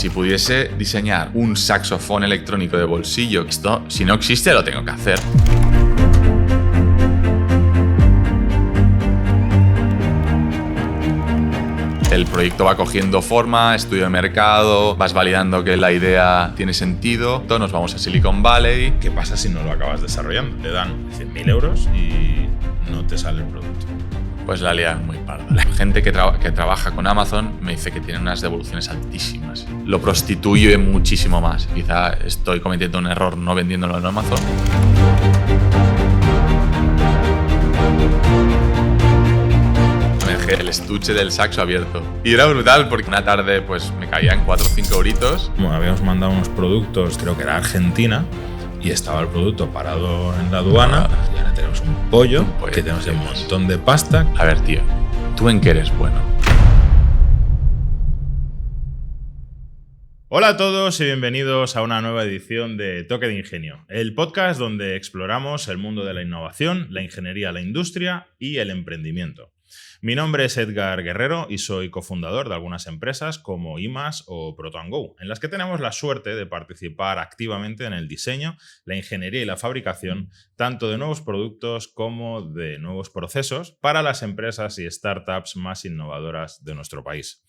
Si pudiese diseñar un saxofón electrónico de bolsillo, esto, si no existe, lo tengo que hacer. El proyecto va cogiendo forma, estudio de mercado, vas validando que la idea tiene sentido. Nos vamos a Silicon Valley. ¿Qué pasa si no lo acabas desarrollando? Te dan 100.000 euros y no te sale el producto. Pues la lian muy parda. La gente que trabaja con Amazon me dice que tiene unas devoluciones altísimas. Lo prostituye muchísimo más. Quizá estoy cometiendo un error no vendiéndolo en Amazon. Me dejé el estuche del saxo abierto. Y era brutal porque una tarde pues me caían 4 o 5 euritos. Bueno, habíamos mandado unos productos, creo que era Argentina, y estaba el producto parado en la aduana. Y ahora tenemos un pollo que tenemos un montón de pasta. A ver, tío, ¿tú en qué eres bueno? Hola a todos y bienvenidos a una nueva edición de Toque de Ingenio, el podcast donde exploramos el mundo de la innovación, la ingeniería, la industria y el emprendimiento. Mi nombre es Edgar Guerrero y soy cofundador de algunas empresas como IMAS o Proton-Go, en las que tenemos la suerte de participar activamente en el diseño, la ingeniería y la fabricación tanto de nuevos productos como de nuevos procesos para las empresas y startups más innovadoras de nuestro país.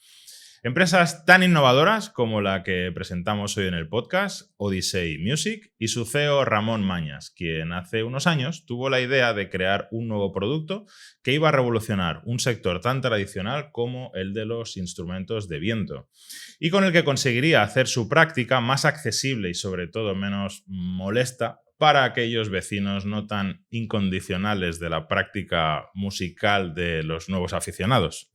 Empresas tan innovadoras como la que presentamos hoy en el podcast, Odyssey Music, y su CEO Ramón Mañas, quien hace unos años tuvo la idea de crear un nuevo producto que iba a revolucionar un sector tan tradicional como el de los instrumentos de viento, y con el que conseguiría hacer su práctica más accesible y sobre todo menos molesta para aquellos vecinos no tan incondicionales de la práctica musical de los nuevos aficionados.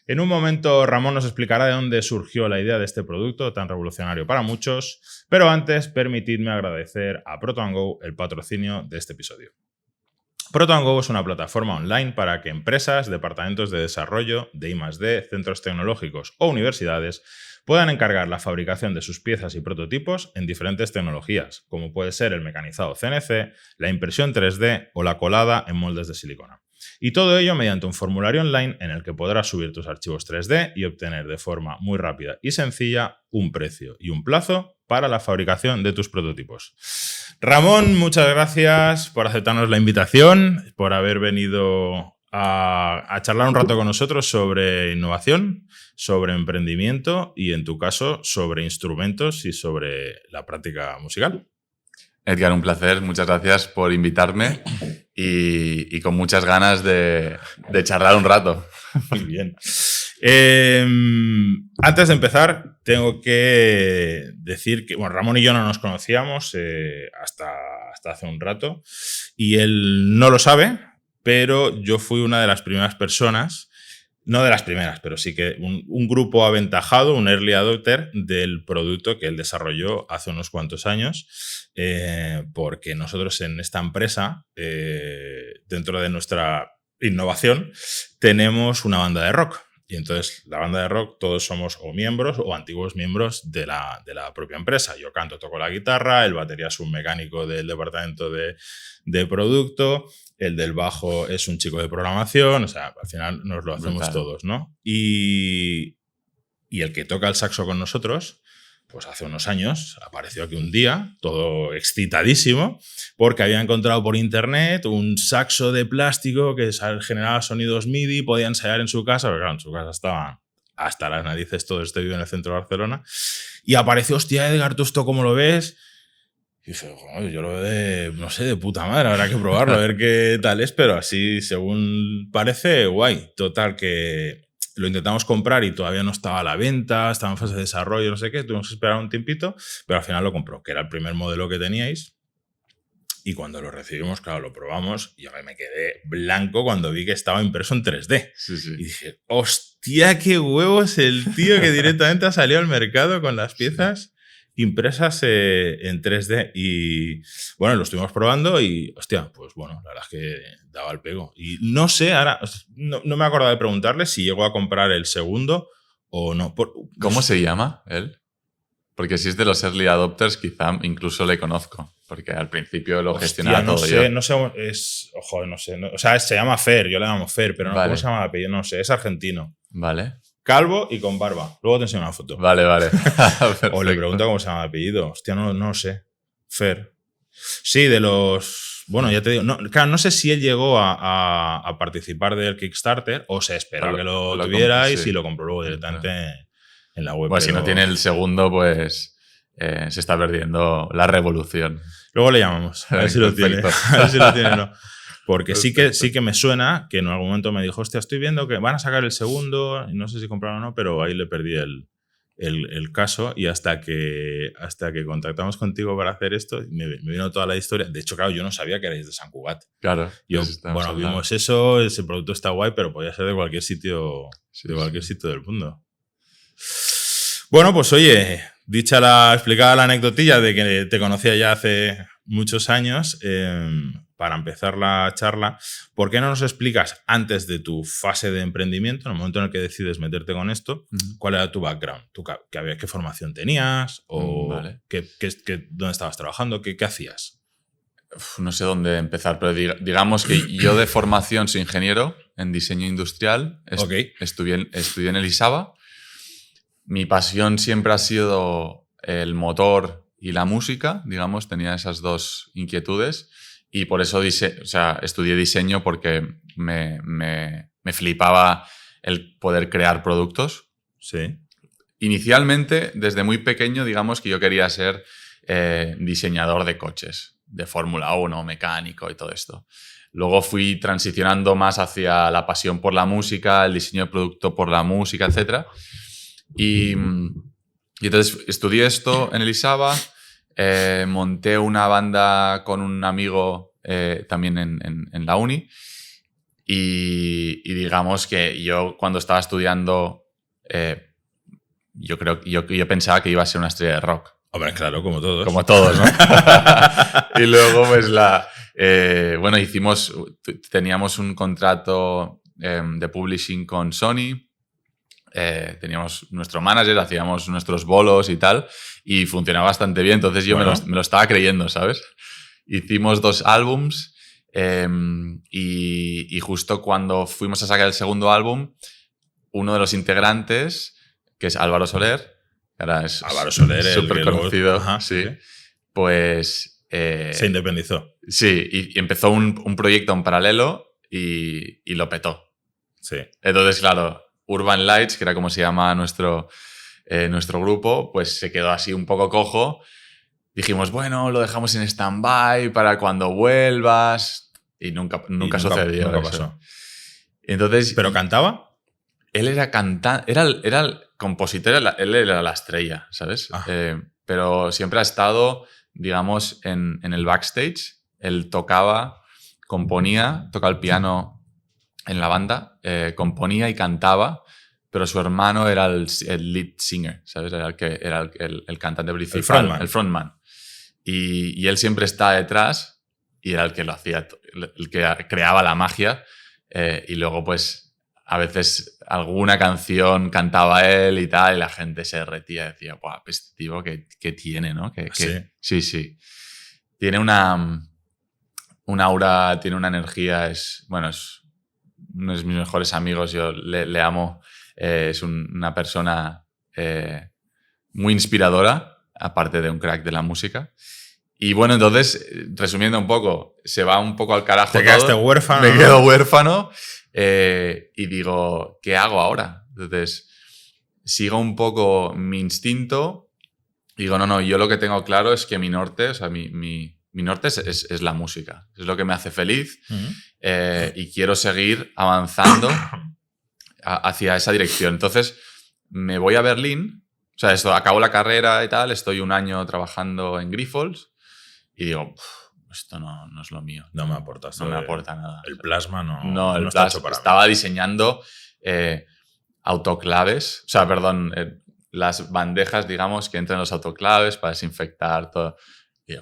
En un momento Ramón nos explicará de dónde surgió la idea de este producto tan revolucionario para muchos, pero antes permitidme agradecer a Proton-Go el patrocinio de este episodio. Proton-Go es una plataforma online para que empresas, departamentos de desarrollo, de I+D, centros tecnológicos o universidades puedan encargar la fabricación de sus piezas y prototipos en diferentes tecnologías, como puede ser el mecanizado CNC, la impresión 3D o la colada en moldes de silicona. Y todo ello mediante un formulario online en el que podrás subir tus archivos 3D y obtener de forma muy rápida y sencilla un precio y un plazo para la fabricación de tus prototipos. Ramón, muchas gracias por aceptarnos la invitación, por haber venido a charlar un rato con nosotros sobre innovación, sobre emprendimiento y, en tu caso, sobre instrumentos y sobre la práctica musical. Edgar, un placer. Muchas gracias por invitarme y con muchas ganas de charlar un rato. Muy bien. Antes de empezar, tengo que decir que Ramón y yo no nos conocíamos hasta hace un rato y él no lo sabe, pero yo fui una de las primeras personas, no de las primeras, pero sí que un grupo aventajado, un early adopter del producto que él desarrolló hace unos cuantos años, porque nosotros en esta empresa, dentro de nuestra innovación, tenemos una banda de rock. Y entonces la banda de rock todos somos o miembros o antiguos miembros de la propia empresa. Yo canto, toco la guitarra, el batería es un mecánico del departamento de producto, el del bajo es un chico de programación, o sea, al final nos lo hacemos brutal. Todos, ¿no? Y el que toca el saxo con nosotros, pues hace unos años apareció aquí un día, todo excitadísimo, porque había encontrado por internet un saxo de plástico que generaba sonidos MIDI, podía ensayar en su casa, porque claro, en su casa estaban hasta las narices, todo este vivo en el centro de Barcelona, y apareció, hostia, Edgar, ¿tú esto cómo lo ves? Y dije, yo lo veo de puta madre, habrá que probarlo, a ver qué tal es, pero así, según parece, guay. Total, que lo intentamos comprar y todavía no estaba a la venta, estaba en fase de desarrollo, no sé qué, tuvimos que esperar un tiempito, pero al final lo compró, que era el primer modelo que teníais. Y cuando lo recibimos, claro, lo probamos y yo me quedé blanco cuando vi que estaba impreso en 3D. Sí, sí. Y dije, hostia, qué huevos el tío que directamente ha salido al mercado con las piezas impresas en 3D. Y bueno, lo estuvimos probando y, hostia, pues bueno, la verdad es que daba el pego. Y no sé, ahora no me he acordado de preguntarle si llegó a comprar el segundo o no. ¿Cómo se llama él? Porque si es de los early adopters, quizá incluso le conozco. Porque al principio lo gestionaba todo yo. No sé, o sea, se llama Fer, yo le llamo Fer, pero no, vale. ¿Cómo se llama el apellido? No sé, es argentino. Vale. calvo y con barba. Luego te enseño una foto. Vale. O le pregunto cómo se llama el apellido. Hostia, no sé. Fer. Sí, de los... Bueno, ya te digo. Claro, no sé si él llegó a participar del Kickstarter o se esperó a que lo tuvierais y lo compró luego directamente en la web. Pues si no tiene el segundo, pues se está perdiendo la revolución. Luego le llamamos. A ver si lo tiene. A ver si lo tiene o no. Porque sí que me suena que en algún momento me dijo, hostia, estoy viendo que van a sacar el segundo, y no sé si compraron o no, pero ahí le perdí el caso y hasta que contactamos contigo para hacer esto, me vino toda la historia. De hecho, claro, yo no sabía que erais de Sant Cugat. Claro. Vimos eso, ese producto está guay, pero podía ser de cualquier sitio, sitio del mundo. Bueno, pues oye, explicada la anecdotilla de que te conocía ya hace muchos años, para empezar la charla, ¿por qué no nos explicas antes de tu fase de emprendimiento, en el momento en el que decides meterte con esto, cuál era tu background? ¿Qué formación tenías? ¿O vale. dónde estabas trabajando? ¿Qué hacías? No sé dónde empezar, pero digamos que yo de formación soy ingeniero en diseño industrial. Estudié en el ISABA. Mi pasión siempre ha sido el motor y la música, digamos, tenía esas dos inquietudes. Y por eso estudié diseño porque me flipaba el poder crear productos. Sí. Inicialmente, desde muy pequeño, digamos que yo quería ser diseñador de coches, de Fórmula 1, mecánico y todo esto. Luego fui transicionando más hacia la pasión por la música, el diseño de producto por la música, etc. Y entonces estudié esto en el ISABA. Monté una banda con un amigo también en la uni y digamos que yo cuando estaba estudiando yo pensaba que iba a ser una estrella de rock. Hombre, claro, como todos. Como todos, ¿no? Y luego pues teníamos un contrato de publishing con Sony. Teníamos nuestro manager, hacíamos nuestros bolos y tal, y funcionaba bastante bien, entonces yo me lo estaba creyendo, ¿sabes? Hicimos 2 álbums y justo cuando fuimos a sacar el segundo álbum, uno de los integrantes, que es Álvaro Soler, que ahora es súper conocido, Ajá, sí, pues... se independizó. Sí, y empezó un proyecto en paralelo y lo petó. Sí. Entonces, claro... Urban Lights, que era como se llama nuestro grupo, pues se quedó así un poco cojo. Dijimos, bueno, lo dejamos en stand-by para cuando vuelvas. Y nunca sucedió. Nunca pasó. Entonces, ¿Pero cantaba? Él era cantante, era el compositor, él era la estrella, ¿sabes? Pero siempre ha estado, digamos, en el backstage. Él tocaba, componía, tocaba el piano en la banda, componía y cantaba, pero su hermano era el lead singer, ¿sabes? Era el cantante principal, el frontman. Y él siempre está detrás y era el que lo hacía, el que creaba la magia. Y luego, pues, a veces alguna canción cantaba él y tal, y la gente se derretía y decía, ¡guau! Este tío que tiene, ¿no? Sí. Tiene un aura, tiene una energía, es uno de mis mejores amigos, yo le amo, es una persona muy inspiradora, aparte de un crack de la música. Y bueno, entonces, resumiendo un poco, se va un poco al carajo todo. Te quedaste huérfano. Me quedo huérfano y digo, ¿qué hago ahora? Entonces, sigo un poco mi instinto y digo, no, yo lo que tengo claro es que mi norte, o sea, mi norte es la música, es lo que me hace feliz. Y quiero seguir avanzando hacia esa dirección. Entonces, me voy a Berlín, o sea, acabo la carrera y tal, estoy 1 año trabajando en Grifols y digo, esto no es lo mío. No me aporta nada. El plasma no está hecho para estaba diseñando autoclaves, o sea, perdón, las bandejas, digamos, que entran en los autoclaves para desinfectar todo.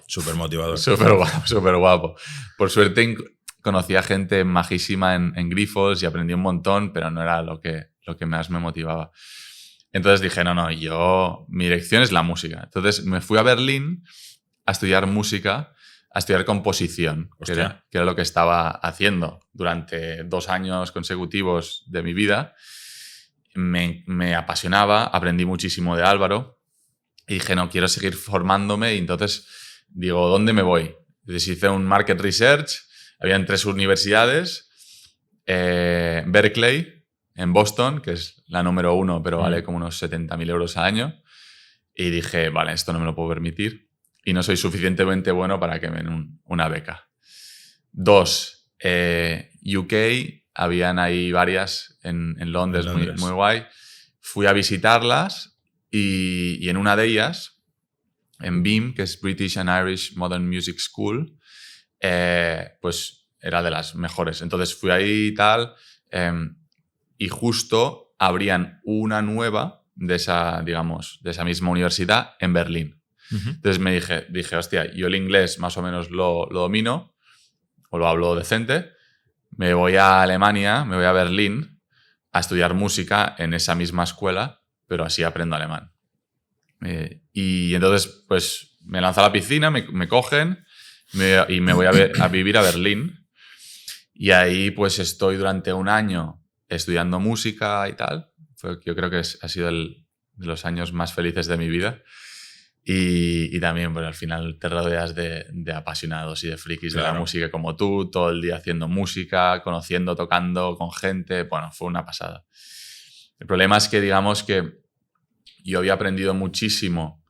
Súper motivador. Súper guapo. Por suerte conocí a gente majísima en Grifols y aprendí un montón, pero no era lo que más me motivaba. Entonces dije, mi dirección es la música. Entonces me fui a Berlín a estudiar música, a estudiar composición, que era lo que estaba haciendo durante 2 años consecutivos de mi vida. me apasionaba, aprendí muchísimo de Álvaro y dije, no, quiero seguir formándome y entonces digo, ¿dónde me voy? Entonces hice un market research, habían 3 universidades, Berkeley en Boston, que es la número 1, pero vale como unos 70.000 euros al año, y dije, vale, esto no me lo puedo permitir y no soy suficientemente bueno para que me den una beca. 2, UK, habían ahí varias en Londres, muy guay. Fui a visitarlas y en una de ellas, en BIM, que es British and Irish Modern Music School, pues era de las mejores. Entonces fui ahí y tal, y justo abrían una nueva de esa misma universidad en Berlín. Entonces me dije, hostia, yo el inglés más o menos lo domino, o lo hablo decente, me voy a Alemania, me voy a Berlín a estudiar música en esa misma escuela, pero así aprendo alemán. Y entonces, pues me lanzo a la piscina, me cogen y me voy a vivir a Berlín. Y ahí pues estoy durante un año estudiando música y tal. Yo creo que ha sido de los años más felices de mi vida. Y también, pues al final te rodeas de apasionados y de frikis de la música como tú, todo el día haciendo música, conociendo, tocando con gente. Bueno, fue una pasada. El problema es que, digamos que yo había aprendido muchísimo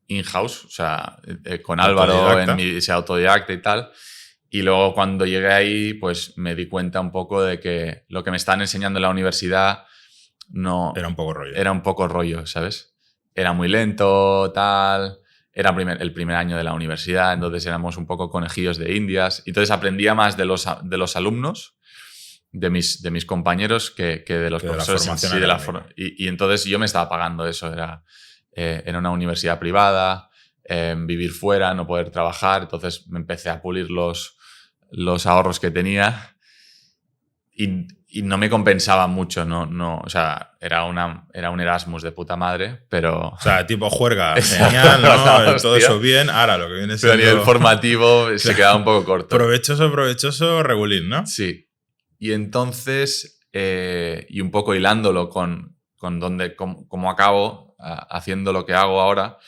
in-house, o sea, con Álvaro, ese autodidacta y tal. Y luego cuando llegué ahí, pues me di cuenta un poco de que lo que me estaban enseñando en la universidad no... Era un poco rollo. Era un poco rollo, ¿sabes? Era muy lento, tal. Era el primer año de la universidad, entonces éramos un poco conejillos de indias. Entonces aprendía más de los alumnos, de mis compañeros, que de los profesores en sí. Y entonces yo me estaba pagando eso. Era una universidad privada, vivir fuera, no poder trabajar. Entonces me empecé a pulir los ahorros que tenía y no me compensaba mucho, o sea, era un Erasmus de puta madre, pero... O sea, tipo juerga, genial, ¿no? Todo eso bien, ahora lo que viene siendo... Pero a nivel formativo se quedaba un poco corto. Provechoso, regulín, ¿no? Sí. Y entonces, y un poco hilándolo con cómo acabo haciendo lo que hago ahora,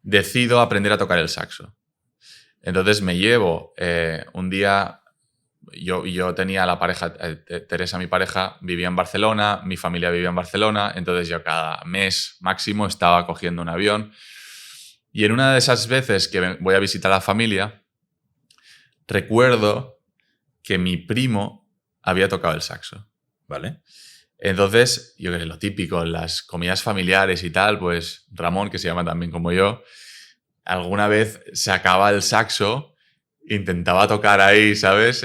decido aprender a tocar el saxo. Entonces me llevo un día... Yo tenía la pareja, Teresa, mi pareja, vivía en Barcelona, mi familia vivía en Barcelona, entonces yo cada mes máximo estaba cogiendo un avión. Y en una de esas veces que voy a visitar a la familia, recuerdo que mi primo había tocado el saxo. Vale. Entonces, yo creo que lo típico, en las comidas familiares y tal, pues Ramón, que se llama también como yo, alguna vez sacaba el saxo, intentaba tocar ahí, ¿sabes?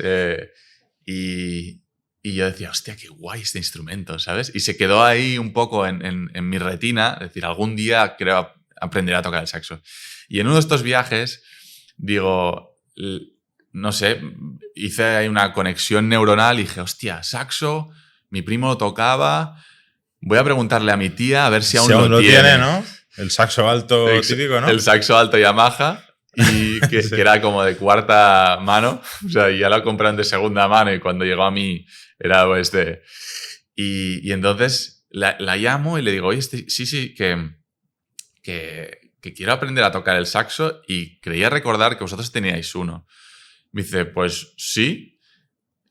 Y yo decía, hostia, qué guay este instrumento, ¿sabes? Y se quedó ahí un poco en mi retina, es decir, algún día creo aprenderé a tocar el saxo. Y en uno de estos viajes, digo, no sé, hice ahí una conexión neuronal y dije, hostia, saxo, mi primo lo tocaba, voy a preguntarle a mi tía a ver si aún lo tiene, ¿no? El saxo alto típico, ¿no? El saxo alto Yamaha. Y que, sí, que era como de cuarta mano, o sea, ya lo compraron de segunda mano y cuando llegó a mí era pues de... Y entonces la llamo y le digo, oye, sí, que quiero aprender a tocar el saxo y creía recordar que vosotros teníais uno. Me dice, pues sí,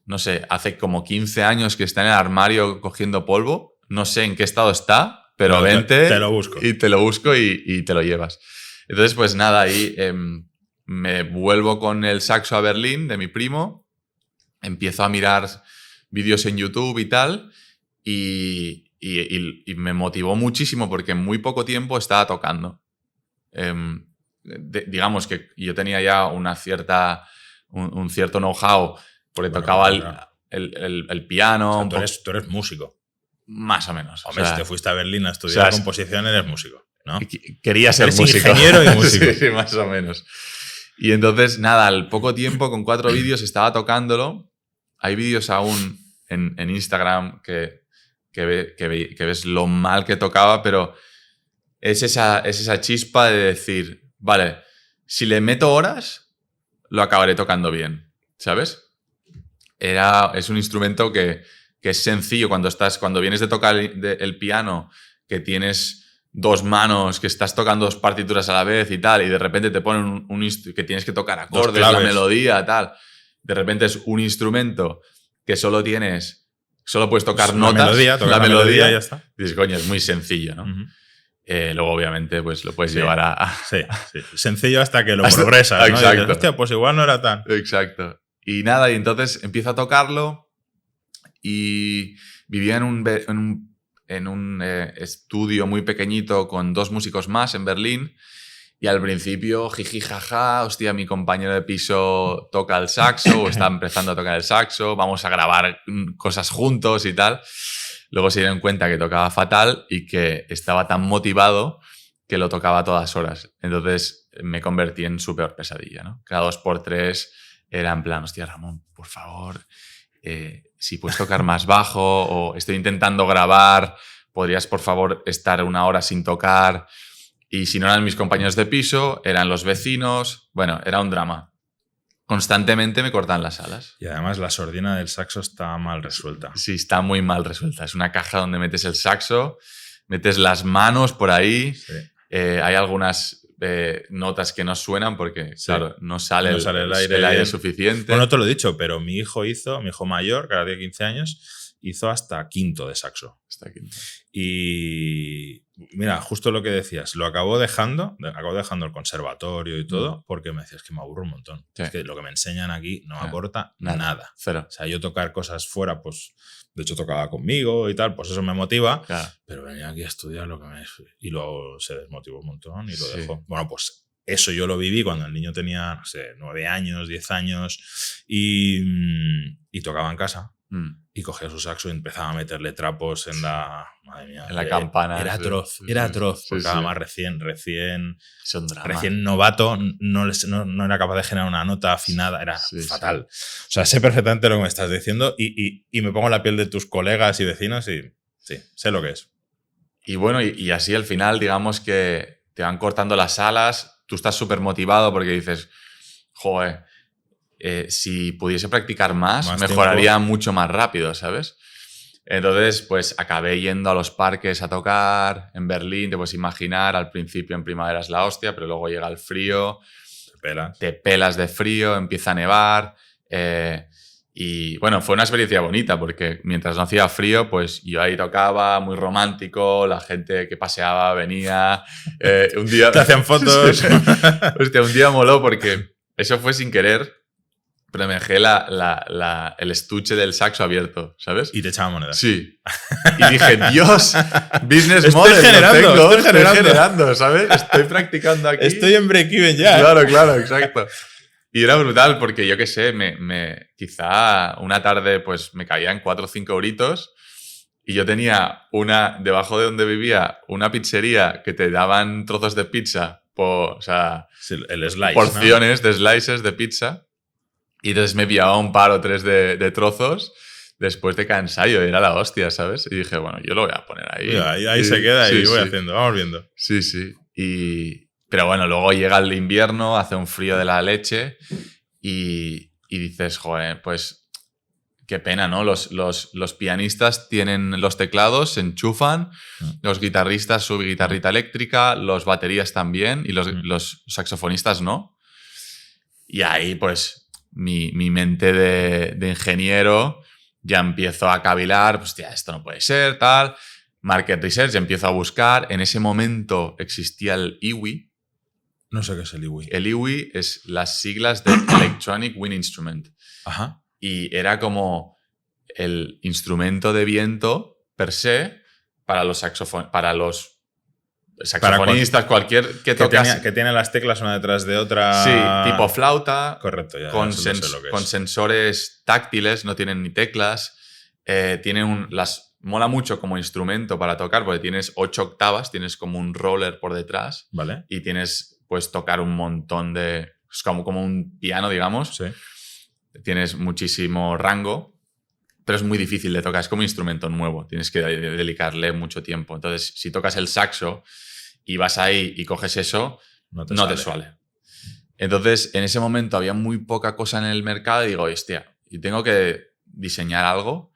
no sé, hace como 15 años que está en el armario cogiendo polvo, no sé en qué estado está, pero vente te lo busco. Y te lo busco y te lo llevas. Entonces, pues nada, ahí me vuelvo con el saxo a Berlín de mi primo, empiezo a mirar vídeos en YouTube y tal, y me motivó muchísimo porque en muy poco tiempo estaba tocando. Digamos que yo tenía ya un cierto know-how, porque tocaba el piano. O sea, tú eres músico. Más o menos. Hombre, si te fuiste a Berlín a estudiar composición, eres músico, ¿no? Quería ser músico. Ingeniero y músico. Sí, más o menos. Y entonces, nada, al poco tiempo, con 4 vídeos, estaba tocándolo. Hay vídeos aún en Instagram que ves lo mal que tocaba, pero es esa chispa de decir, vale, si le meto horas, lo acabaré tocando bien, ¿sabes? Es un instrumento que que es sencillo cuando vienes de tocar el piano, que tienes 2 manos, que estás tocando 2 partituras a la vez y tal, y de repente te ponen que tienes que tocar acordes, la melodía, tal. De repente es un instrumento que solo puedes tocar notas, la melodía y ya está. Dices, coño, es muy sencillo, ¿no? Luego, obviamente, pues lo puedes llevar a... Sí. Sencillo hasta que lo progresas, ¿no? Exacto. Dices, hostia, pues igual no era tan... Exacto. Y nada, y entonces empiezo a tocarlo y vivía en un estudio muy pequeñito con 2 músicos más en Berlín. Y al principio, jiji, jaja, hostia, mi compañero de piso toca el saxo o está empezando a tocar el saxo, vamos a grabar cosas juntos y tal. Luego se dieron cuenta que tocaba fatal y que estaba tan motivado que lo tocaba a todas horas. Entonces me convertí en su peor pesadilla, ¿no? Cada 2x3 era en plan, hostia, Ramón, por favor, si puedes tocar más bajo o estoy intentando grabar, podrías, por favor, estar 1 hora sin tocar. Y si no eran mis compañeros de piso, eran los vecinos. Bueno, era un drama. Constantemente me cortan las alas. Y además la sordina del saxo está mal resuelta. Sí, está muy mal resuelta. Es una caja donde metes el saxo, metes las manos por ahí. Sí. Hay algunas notas que no suenan porque, claro, no sale el aire suficiente. Bueno, no te lo he dicho, pero mi hijo mayor, que ahora tiene 15 años, hizo hasta 5º de saxo. Hasta 5º. Y mira, justo lo que decías, acabo dejando el conservatorio y todo, porque me decías que me aburro un montón. Sí. Es que lo que me enseñan aquí no me aporta nada. Cero. O sea, yo tocar cosas fuera, pues, de hecho tocaba conmigo y tal, pues eso me motiva. Claro. Pero venía aquí a estudiar y luego se desmotivó un montón y lo dejó. Bueno, pues eso yo lo viví cuando el niño tenía, no sé, 9 años, 10 años y tocaba en casa. Y cogía su saxo y empezaba a meterle trapos en la... Madre mía. En la campana. Era atroz. Porque además recién novato, no era capaz de generar una nota afinada. Era fatal. O sea, sé perfectamente lo que me estás diciendo y me pongo en la piel de tus colegas y vecinos y sí, sé lo que es. Y bueno, y así al final, digamos que te van cortando las alas, tú estás súper motivado porque dices, joder... si pudiese practicar más mejoraría mucho más rápido, ¿sabes? Entonces, pues acabé yendo a los parques a tocar en Berlín, te puedes imaginar, al principio en primavera es la hostia, pero luego llega el frío, te pelas de frío, empieza a nevar, y bueno, fue una experiencia bonita porque mientras no hacía frío, pues yo ahí tocaba, muy romántico, la gente que paseaba venía, un día... Te hacían fotos. Hostia, un día moló porque eso fue sin querer. Pero me dejé el estuche del saxo abierto, ¿sabes? Y te echaba moneda. Sí. Y dije, Dios, business model. Estoy generando, ¿sabes? Estoy practicando aquí. Estoy en break-even ya. Claro, exacto. Y era brutal porque, yo qué sé, quizá una tarde pues me caían 4 o 5 euritos y yo tenía debajo de donde vivía, una pizzería que te daban trozos de pizza, el slice, porciones, ¿no? De slices de pizza. Y entonces me pillaba un par o 3 de trozos después de cada ensayo. Era la hostia, ¿sabes? Y dije, bueno, yo lo voy a poner ahí. Mira, ahí se queda y voy haciendo. Vamos viendo. Sí. Pero bueno, luego llega el invierno, hace un frío de la leche y dices, joder, pues qué pena, ¿no? Los pianistas tienen los teclados, se enchufan, los guitarristas su guitarrita eléctrica, los baterías también y los saxofonistas no. Y ahí, pues... Mi mente de ingeniero ya empiezo a cavilar, pues, hostia, esto no puede ser, tal. Market Research, empiezo a buscar. En ese momento existía el EWI. No sé qué es el EWI. El EWI es las siglas de Electronic Wind Instrument. Ajá. Y era como el instrumento de viento per se para los saxofonistas, cualquier que tocas... Que tiene las teclas una detrás de otra... Sí, tipo flauta. Correcto, ya. Con sensores táctiles, no tienen ni teclas. Mola mucho como instrumento para tocar porque tienes 8 octavas, tienes como un roller por detrás. Vale. Y puedes tocar un montón de... Es como un piano, digamos. Sí. Tienes muchísimo rango, pero es muy difícil de tocar. Es como un instrumento nuevo. Tienes que dedicarle mucho tiempo. Entonces, si tocas el saxo... y vas ahí y coges eso, no te sale. Entonces, en ese momento había muy poca cosa en el mercado y digo, hostia, y tengo que diseñar algo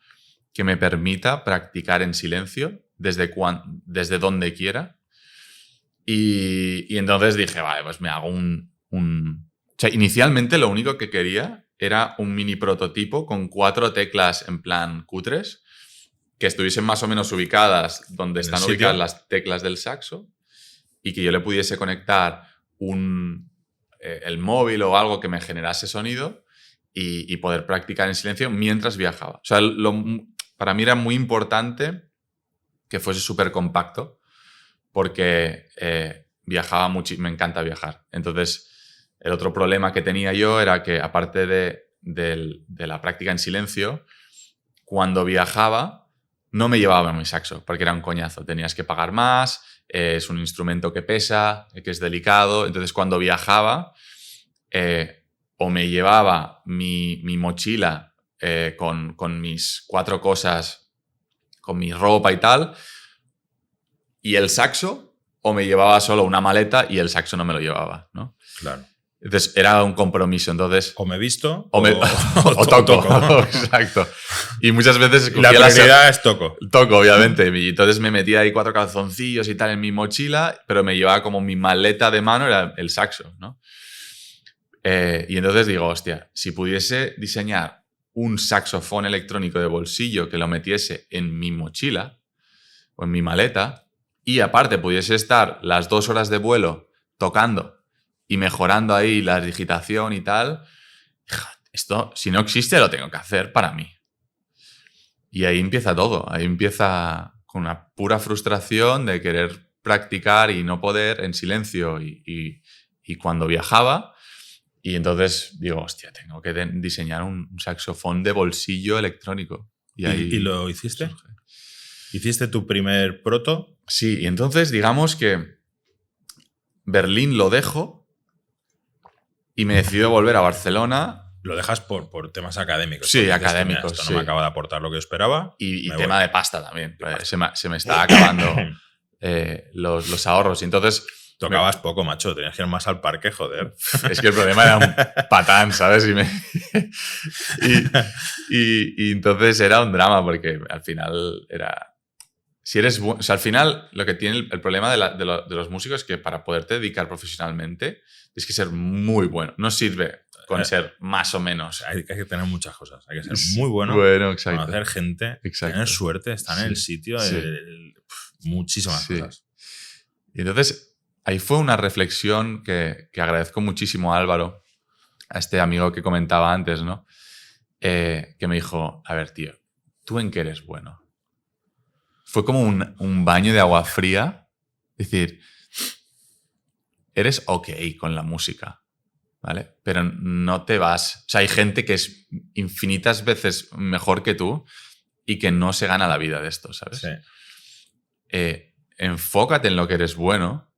que me permita practicar en silencio desde donde quiera. Y entonces dije, vale, pues me hago O sea, inicialmente lo único que quería era un mini prototipo con 4 teclas en plan cutres que estuviesen más o menos ubicadas donde están ubicadas las teclas del saxo y que yo le pudiese conectar el móvil o algo que me generase sonido y poder practicar en silencio mientras viajaba. O sea, para mí era muy importante que fuese súper compacto porque viajaba mucho y me encanta viajar. Entonces, el otro problema que tenía yo era que, aparte de la práctica en silencio, cuando viajaba no me llevaba mi saxo porque era un coñazo. Tenías que pagar más, es un instrumento que pesa, que es delicado. Entonces, cuando viajaba, o me llevaba mi mochila con mis 4 cosas, con mi ropa y tal, y el saxo, o me llevaba solo una maleta y el saxo no me lo llevaba, ¿no? Claro. Entonces era un compromiso. Entonces, o me visto o toco. Exacto. Y muchas veces la prioridad es toco. Toco, obviamente. Y entonces me metía ahí 4 calzoncillos y tal en mi mochila, pero me llevaba como mi maleta de mano, era el saxo, ¿no? Y entonces digo, hostia, si pudiese diseñar un saxofón electrónico de bolsillo que lo metiese en mi mochila o en mi maleta y aparte pudiese estar las 2 horas de vuelo tocando y mejorando ahí la digitación y tal, esto, si no existe, lo tengo que hacer para mí. Y ahí empieza todo. Ahí empieza con una pura frustración de querer practicar y no poder en silencio y cuando viajaba. Y entonces digo, hostia, tengo que diseñar un saxofón de bolsillo electrónico. ¿Y lo hiciste? Surge. ¿Hiciste tu primer proto? Sí, y entonces digamos que Berlín lo dejo y me decido volver a Barcelona. Lo dejas por temas académicos. Sí, académicos. Esto no me acaba de aportar lo que esperaba. Y tema de pasta también. Se me está acabando los ahorros. Y entonces... Tocabas poco, macho. Tenías que ir más al parque, joder. Es que el problema era un patán, ¿sabes? Y entonces era un drama porque al final era... Si eres o sea, al final lo que tiene el problema de los músicos es que para poderte dedicar profesionalmente tienes que ser muy bueno. No sirve con ser más o menos. Hay que tener muchas cosas. Hay que ser muy bueno, exacto. conocer gente, tener suerte, estar en el sitio, muchísimas cosas. Y entonces ahí fue una reflexión que agradezco muchísimo a Álvaro, a este amigo que comentaba antes, ¿no? Que me dijo, a ver, tío, ¿tú en qué eres bueno? Fue como un baño de agua fría. Es decir, eres ok con la música, ¿vale? Pero no te vas... O sea, hay gente que es infinitas veces mejor que tú y que no se gana la vida de esto, ¿sabes? Sí. Enfócate en lo que eres bueno.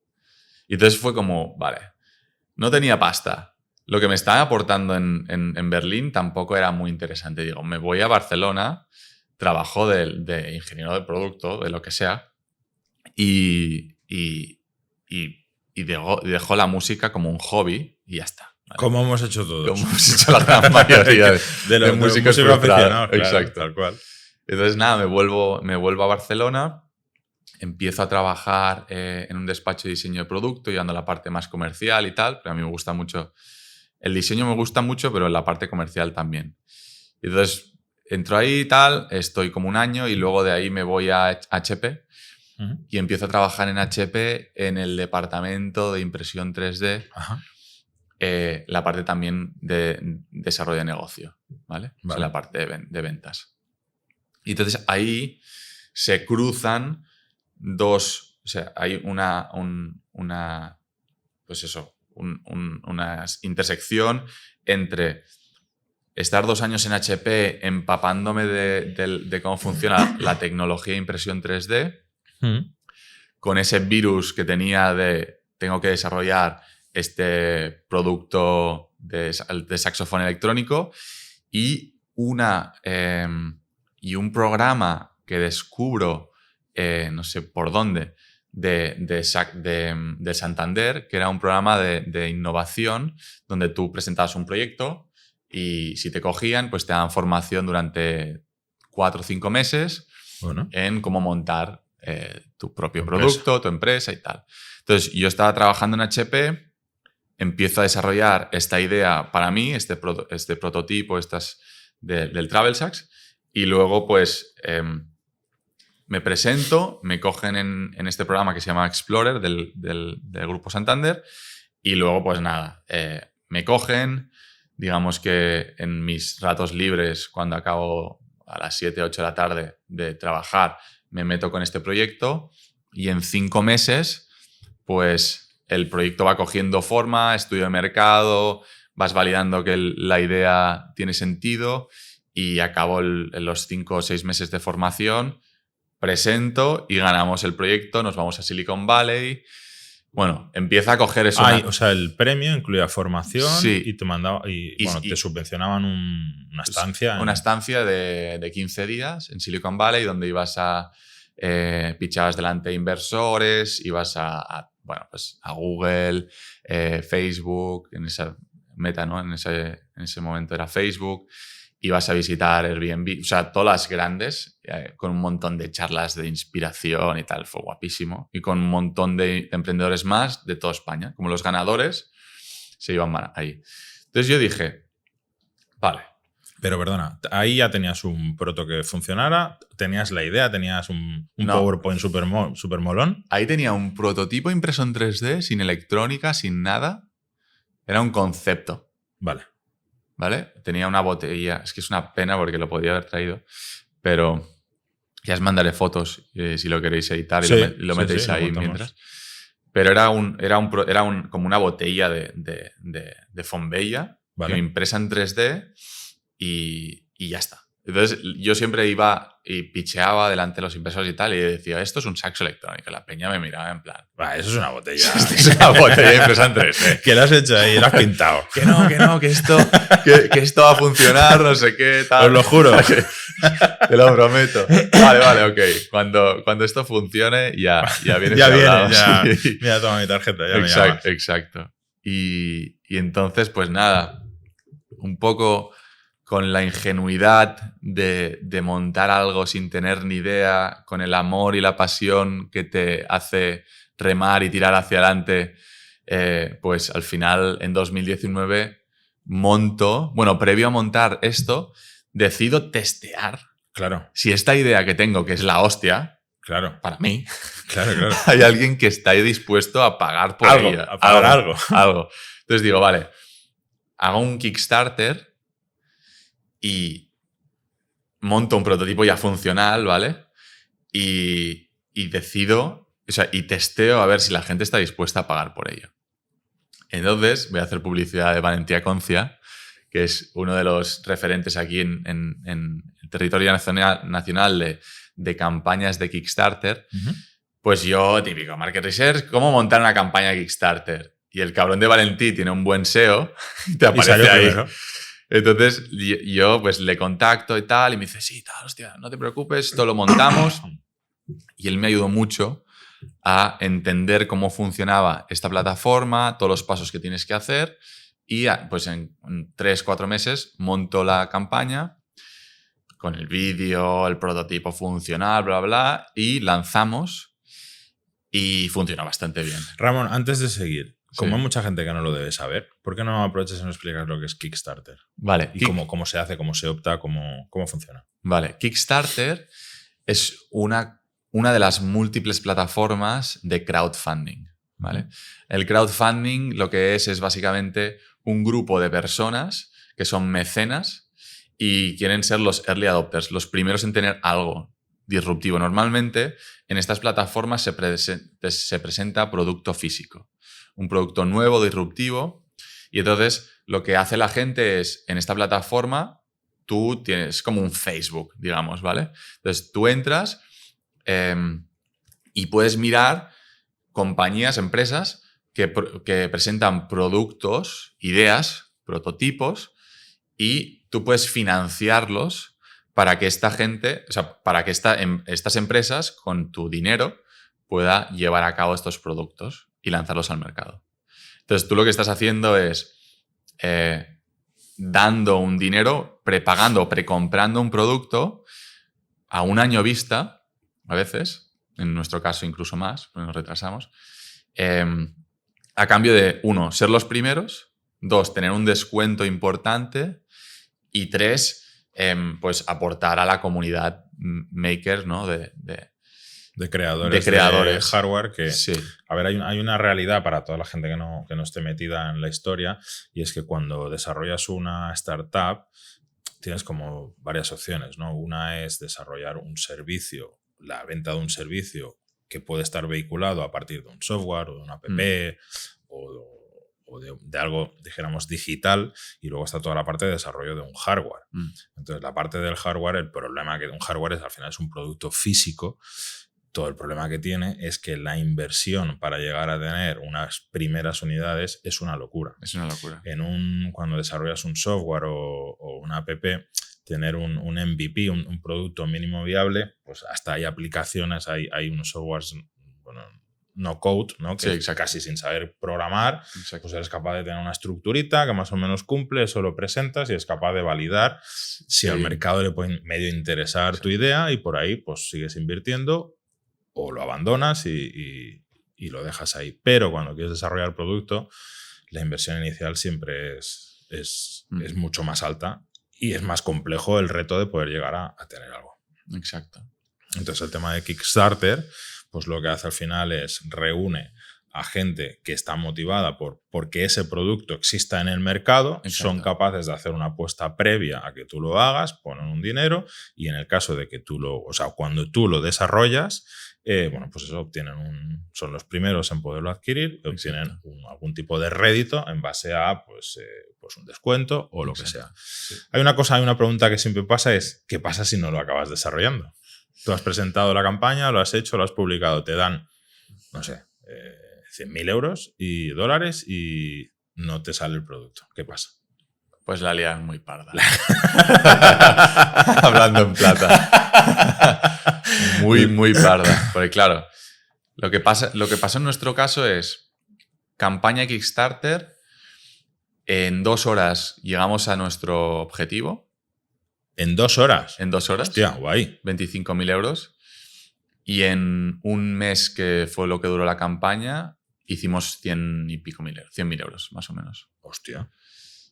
Y entonces fue como, vale, no tenía pasta. Lo que me estaba aportando en Berlín tampoco era muy interesante. Digo, me voy a Barcelona, trabajo de ingeniero de producto, de lo que sea, y dejo la música como un hobby y ya está. ¿Vale? Como hemos hecho todos. Como hemos hecho la gran mayoría de músicos aficionados. Exacto. Tal cual. Entonces, nada, me vuelvo a Barcelona, empiezo a trabajar en un despacho de diseño de producto, llevando la parte más comercial y tal, pero a mí me gusta mucho. El diseño me gusta mucho, pero en la parte comercial también. Y entonces, entro ahí y tal, estoy como un año y luego de ahí me voy a HP y empiezo a trabajar en HP en el departamento de impresión 3D, la parte también de desarrollo de negocio, ¿vale? O sea, la parte de ventas. Y entonces ahí se cruzan dos, o sea, hay una intersección entre estar 2 años en HP empapándome de cómo funciona la tecnología de impresión 3D, con ese virus que tenía de tengo que desarrollar este producto de saxofón electrónico y un programa que descubro, no sé por dónde, de Santander, que era un programa de innovación donde tú presentabas un proyecto y si te cogían, pues te daban formación durante 4 o 5 meses en cómo montar tu propio producto, tu empresa y tal. Entonces, yo estaba trabajando en HP, empiezo a desarrollar esta idea para mí, este prototipo del TravelSax, y luego pues me presento, me cogen en este programa que se llama Explorer del Grupo Santander, y luego pues nada, me cogen, digamos que en mis ratos libres, cuando acabo a las 7, 8 de la tarde de trabajar, me meto con este proyecto y en 5 meses, pues el proyecto va cogiendo forma, estudio de mercado, vas validando que la idea tiene sentido y acabo los 5 o 6 meses de formación, presento y ganamos el proyecto, nos vamos a Silicon Valley. Bueno, empieza a coger eso. O sea, el premio incluía formación y te mandaba te subvencionaban una estancia. Una estancia de 15 días en Silicon Valley, donde ibas a pichabas delante de inversores, ibas a Google, Facebook, en esa Meta, ¿no? En ese momento era Facebook. Ibas a visitar Airbnb, o sea, todas las grandes, con un montón de charlas de inspiración y tal, fue guapísimo. Y con un montón de emprendedores más de toda España, como los ganadores se iban ahí. Entonces yo dije, vale. Pero perdona, ahí ya tenías un proto que funcionara, tenías la idea, tenías un PowerPoint super molón. Ahí tenía un prototipo impreso en 3D, sin electrónica, sin nada. Era un concepto. ¿Vale? Tenía una botella, es que es una pena porque lo podía haber traído, pero ya os mandaré fotos si lo queréis editar y lo metéis ahí mientras. Pero era como una botella de Fonbella, impresa en 3D y ya está. Entonces yo siempre iba y picheaba delante de los inversores y tal y decía, esto es un saxo electrónico. La peña me miraba en plan, eso es una botella. Esto es una botella impresa en 3D. ¿Qué lo has hecho ahí? Lo has pintado. Que esto va a funcionar, no sé qué, tal. Os lo juro. Te lo prometo. Vale, ok. Cuando esto funcione, ya vienes. Sí. Mira, toma mi tarjeta, ya me llamas. Exacto. Y entonces, pues nada, un poco con la ingenuidad de montar algo sin tener ni idea, con el amor y la pasión que te hace remar y tirar hacia adelante, pues al final en 2019 previo a montar esto, decido testear si esta idea que tengo, que es la hostia, para mí, hay alguien que está dispuesto a pagar por ella. A pagar algo. Entonces digo, vale, hago un Kickstarter y monto un prototipo ya funcional, ¿vale? Y decido, y testeo a ver si la gente está dispuesta a pagar por ello. Entonces voy a hacer publicidad de Valentía Concia, que es uno de los referentes aquí en el territorio nacional de campañas de Kickstarter. Pues yo, típico, Market Research, ¿cómo montar una campaña de Kickstarter? Y el cabrón de Valentí tiene un buen SEO y te aparece ahí. Primero. Entonces yo pues le contacto y tal, y me dice, sí, tal, hostia, no te preocupes, esto lo montamos. Y él me ayudó mucho a entender cómo funcionaba esta plataforma, todos los pasos que tienes que hacer, y pues en 3-4 meses monto la campaña con el vídeo, el prototipo funcional, bla, bla, y lanzamos y funcionó bastante bien. Ramón, antes de seguir, como hay mucha gente que no lo debe saber, ¿por qué no aprovechas y nos explicas lo que es Kickstarter? Vale. Y cómo se hace, cómo se opta, cómo funciona. Vale. Kickstarter es una de las múltiples plataformas de crowdfunding, ¿vale? El crowdfunding lo que es básicamente un grupo de personas que son mecenas y quieren ser los early adopters, los primeros en tener algo disruptivo. Normalmente en estas plataformas se presenta producto físico. Un producto nuevo, disruptivo, y entonces lo que hace la gente es, en esta plataforma, tú tienes como un Facebook, digamos, ¿vale? Entonces tú entras y puedes mirar compañías, empresas que presentan productos, ideas, prototipos, y tú puedes financiarlos para que esta gente, para que estas empresas con tu dinero pueda llevar a cabo estos productos y lanzarlos al mercado. Entonces, tú lo que estás haciendo es dando un dinero, prepagando, precomprando un producto a un año vista, a veces, en nuestro caso incluso más, porque nos retrasamos, a cambio de, 1, ser los primeros, 2, tener un descuento importante y 3, pues aportar a la comunidad maker, ¿no? de creadores de hardware que, sí. A ver, hay una realidad para toda la gente que no esté metida en la historia, y es que cuando desarrollas una startup tienes como varias opciones, ¿no? Una es desarrollar un servicio, la venta de un servicio que puede estar vehiculado a partir de un software o de una app o de algo, dijéramos, digital, y luego está toda la parte de desarrollo de un hardware. Entonces, la parte del hardware, el problema que un hardware es, al final, es un producto físico. Todo el problema que tiene es que la inversión para llegar a tener unas primeras unidades es una locura. Es una locura. Cuando desarrollas un software o una app, tener un MVP, un producto mínimo viable, pues hasta hay aplicaciones, hay unos softwares, bueno, no code, ¿no? Que sí, casi sin saber programar, exacto. Pues eres capaz de tener una estructurita que más o menos cumple, eso lo presentas y es capaz de validar si al mercado le puede medio interesar tu idea, y por ahí pues sigues invirtiendo o lo abandonas y lo dejas ahí. Pero cuando quieres desarrollar el producto, la inversión inicial siempre es mucho más alta y es más complejo el reto de poder llegar a tener algo. Exacto. Entonces, el tema de Kickstarter, pues lo que hace al final es reúne a gente que está motivada porque ese producto exista en el mercado. Exacto. Son capaces de hacer una apuesta previa a que tú lo hagas, ponen un dinero, y en el caso de que cuando tú lo desarrollas, bueno, pues eso son los primeros en poderlo adquirir, y obtienen algún tipo de rédito en base a pues un descuento o lo que sea. Sí. Hay una pregunta que siempre pasa, es ¿qué pasa si no lo acabas desarrollando? Tú has presentado la campaña, lo has hecho, lo has publicado, te dan, no sé, 100.000 euros y dólares y no te sale el producto. ¿Qué pasa? Pues la lían muy parda. Hablando en plata. Muy, muy parda. Porque claro, lo que pasó en nuestro caso es campaña Kickstarter, en 2 horas llegamos a nuestro objetivo. ¿En 2 horas? En 2 horas. Hostia, guay. 25.000 euros. Y en un mes, que fue lo que duró la campaña, hicimos 100 y pico mil euros, 100.000 euros, más o menos. Hostia.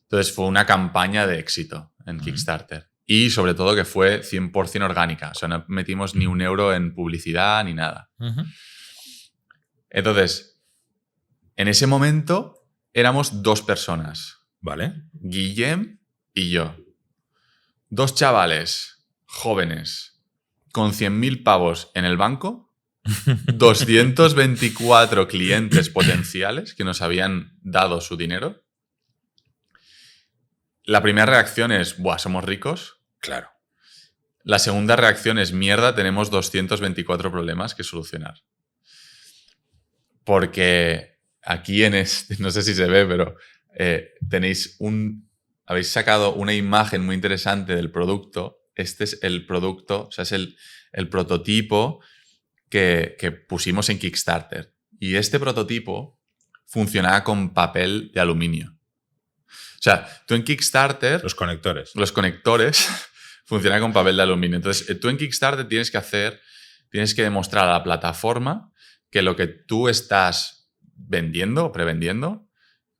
Entonces fue una campaña de éxito en Kickstarter. Y sobre todo que fue 100% orgánica. O sea, no metimos ni un euro en publicidad ni nada. Entonces, en ese momento éramos 2 personas. Vale. Guillem y yo. 2 chavales jóvenes con 100.000 pavos en el banco, 224 clientes potenciales que nos habían dado su dinero. La primera reacción es, ¡buah, somos ricos! Claro. La segunda reacción es, mierda, tenemos 224 problemas que solucionar. Porque aquí no sé si se ve, pero habéis sacado una imagen muy interesante del producto. Este es el producto, o sea, es el prototipo que pusimos en Kickstarter. Y este prototipo funcionaba con papel de aluminio. O sea, tú en Kickstarter... Los conectores funcionan con papel de aluminio. Entonces, tú en Kickstarter tienes que demostrar a la plataforma que lo que tú estás vendiendo o prevendiendo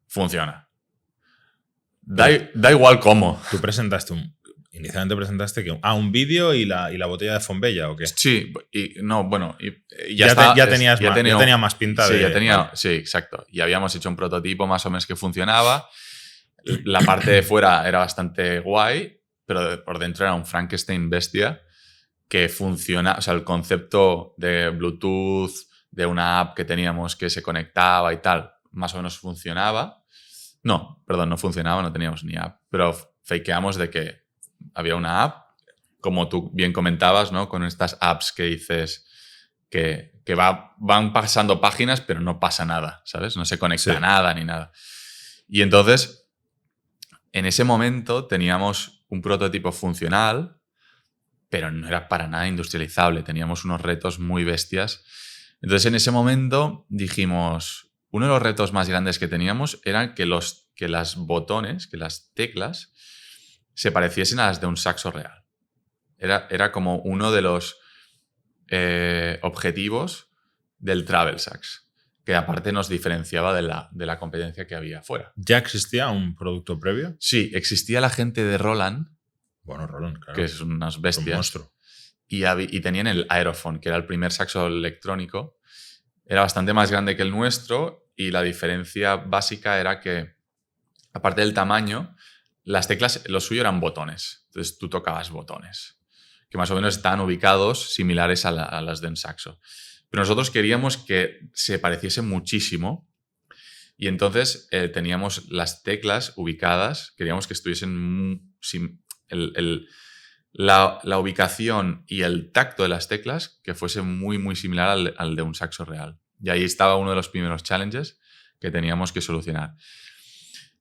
funciona. Da igual cómo. Tú inicialmente presentaste un vídeo y la botella de Fonbella, ¿o qué? Sí, ya tenía más pinta de... Sí, exacto. Y habíamos hecho un prototipo más o menos que funcionaba. La parte de fuera era bastante guay, pero por dentro era un Frankenstein bestia que funciona. O sea, el concepto de Bluetooth, de una app que teníamos que se conectaba y tal, más o menos funcionaba. No funcionaba, no teníamos ni app, pero fakeamos de que había una app, como tú bien comentabas, ¿no? Con estas apps que dices que van pasando páginas, pero no pasa nada, ¿sabes? No se conecta nada ni nada. Y entonces, en ese momento teníamos un prototipo funcional, pero no era para nada industrializable. Teníamos unos retos muy bestias. Entonces, en ese momento dijimos, uno de los retos más grandes que teníamos era que las botones, que las teclas, se pareciesen a las de un saxo real. Era como uno de los objetivos del Travel Sax, que aparte nos diferenciaba de la competencia que había afuera. ¿Ya existía un producto previo? Sí, existía la gente de Roland, Bueno, Roland, claro. que son unas bestias. Un monstruo. Y tenían el Aerophone, que era el primer saxo electrónico. Era bastante más grande que el nuestro y la diferencia básica era que, aparte del tamaño, las teclas, lo suyo eran botones. Entonces tú tocabas botones, que más o menos estaban ubicados similares a las de un saxo. Pero nosotros queríamos que se pareciese muchísimo y entonces teníamos las teclas ubicadas, queríamos que estuviesen... La ubicación y el tacto de las teclas que fuese muy, muy similar al de un saxo real. Y ahí estaba uno de los primeros challenges que teníamos que solucionar.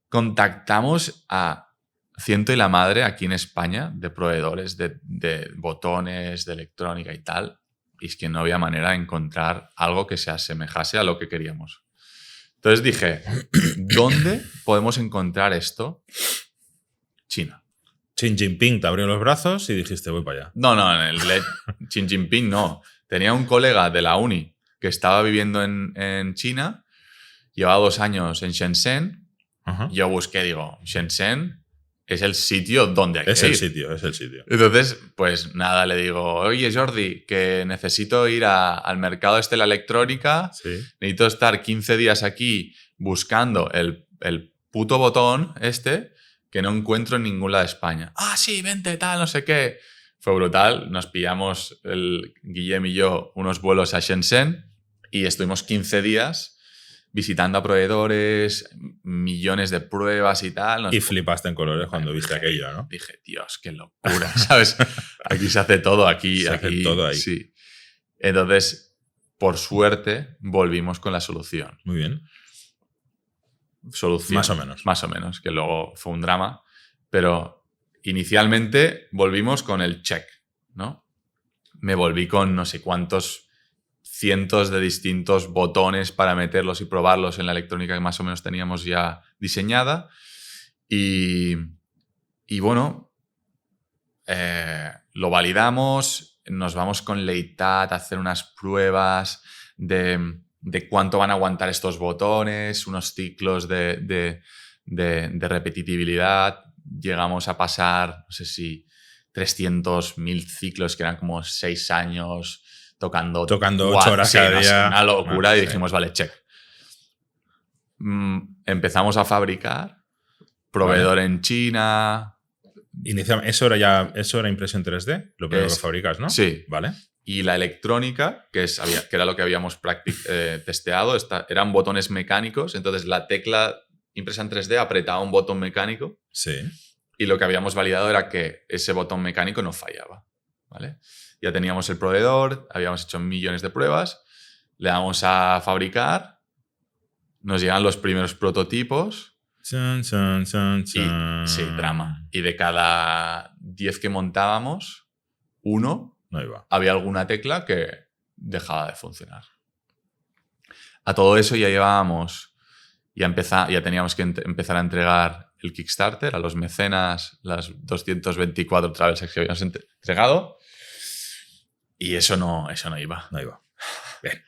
Contactamos a ciento y la madre aquí en España de proveedores de botones, de electrónica y tal, y es que no había manera de encontrar algo que se asemejase a lo que queríamos. Entonces dije, ¿dónde podemos encontrar esto? China. Xi Jinping te abrió los brazos y dijiste, voy para allá. No, Xi Jinping no. Tenía un colega de la uni que estaba viviendo en China, llevaba 2 años en Shenzhen. Ajá. Yo busqué, digo, Shenzhen es el sitio donde hay que ir. Es el sitio. Entonces, pues nada, le digo, oye Jordi, que necesito ir al mercado de la electrónica, Sí. necesito estar 15 días aquí buscando el puto botón que no encuentro en ningún lado de España. Ah, sí, vente, tal, no sé qué. Fue brutal. Nos pillamos, Guillem y yo, unos vuelos a Shenzhen y estuvimos 15 días visitando a proveedores, millones de pruebas y tal. Y flipaste en colores cuando viste aquello, ¿no? Dije, Dios, qué locura, ¿sabes? Aquí se hace todo, Se hace todo ahí. Sí. Entonces, por suerte, volvimos con la solución. Muy bien. Solución. Más o menos. Que luego fue un drama. Pero inicialmente volvimos con el check, ¿no? Me volví con no sé cuántos cientos de distintos botones para meterlos y probarlos en la electrónica que más o menos teníamos ya diseñada. Y bueno, lo validamos, nos vamos con Leitat a hacer unas pruebas de cuánto van a aguantar estos botones, unos ciclos de repetitividad. Llegamos a pasar, no sé si 300.000 ciclos, que eran como 6 años tocando 8 horas cada día. Una locura. Y dijimos, vale, check. Empezamos a fabricar. Proveedor en China. Eso era impresión 3D, lo primero que fabricas, ¿no? Sí. Vale. Y la electrónica, que era lo que habíamos testeado, eran botones mecánicos. Entonces la tecla impresa en 3D apretaba un botón mecánico. Sí. Y lo que habíamos validado era que ese botón mecánico no fallaba. ¿Vale? Ya teníamos el proveedor, habíamos hecho millones de pruebas, le damos a fabricar, nos llegan los primeros prototipos. Sí, drama. Y de cada 10 que montábamos, uno no iba. Había alguna tecla que dejaba de funcionar. A todo eso ya llevábamos, ya teníamos que empezar a entregar el Kickstarter a los mecenas, las 224 Travel Sax que habíamos entregado, y eso no iba. No iba. Bien.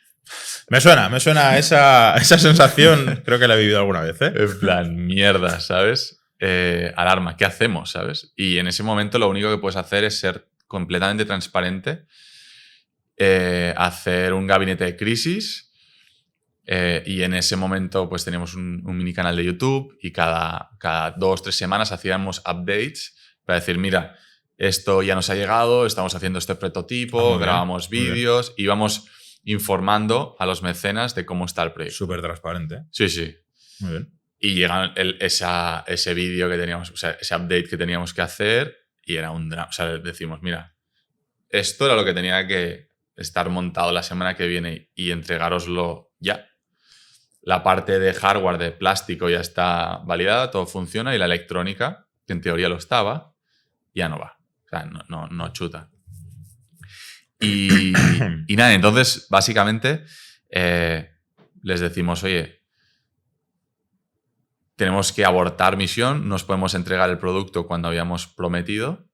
Me suena esa sensación, creo que la he vivido alguna vez, ¿eh? En plan, mierda, ¿sabes? Alarma, ¿qué hacemos, sabes? Y en ese momento lo único que puedes hacer es ser completamente transparente, hacer un gabinete de crisis, y en ese momento pues teníamos un mini canal de YouTube y cada 2 o 3 semanas hacíamos updates para decir, mira, esto ya nos ha llegado, estamos haciendo este prototipo, grabamos vídeos, íbamos informando a los mecenas de cómo está el proyecto. Súper transparente. Sí. Muy bien. Y llega ese vídeo que teníamos, o sea, ese update que teníamos que hacer y era un drama. O sea, decimos, mira, esto era lo que tenía que estar montado la semana que viene y entregároslo ya. La parte de hardware de plástico ya está validada, todo funciona, y la electrónica, que en teoría lo estaba, ya no va. O sea, no chuta. Y nada, entonces, básicamente, les decimos, oye, tenemos que abortar misión, nos podemos entregar el producto cuando habíamos prometido.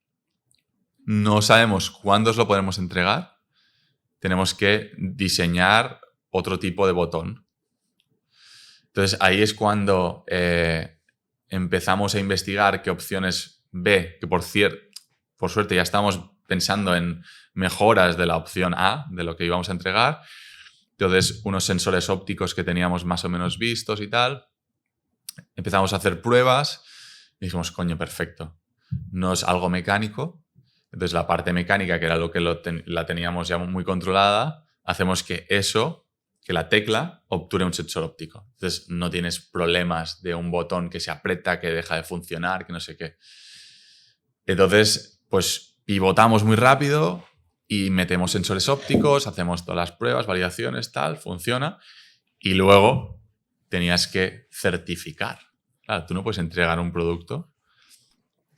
no sabemos cuándo os lo podemos entregar, tenemos que diseñar otro tipo de botón. Entonces ahí es cuando empezamos a investigar qué opciones B, que por suerte ya estamos pensando en mejoras de la opción A, de lo que íbamos a entregar. Entonces, unos sensores ópticos que teníamos más o menos vistos y tal. Empezamos a hacer pruebas y dijimos, coño, perfecto. No es algo mecánico. Entonces, la parte mecánica, que era lo que la teníamos ya muy controlada, hacemos que la tecla obture un sensor óptico. Entonces, no tienes problemas de un botón que se aprieta, que deja de funcionar, que no sé qué. Entonces, pues pivotamos muy rápido y metemos sensores ópticos, hacemos todas las pruebas, validaciones, tal, funciona. Y luego tenías que certificar. Claro, tú no puedes entregar un producto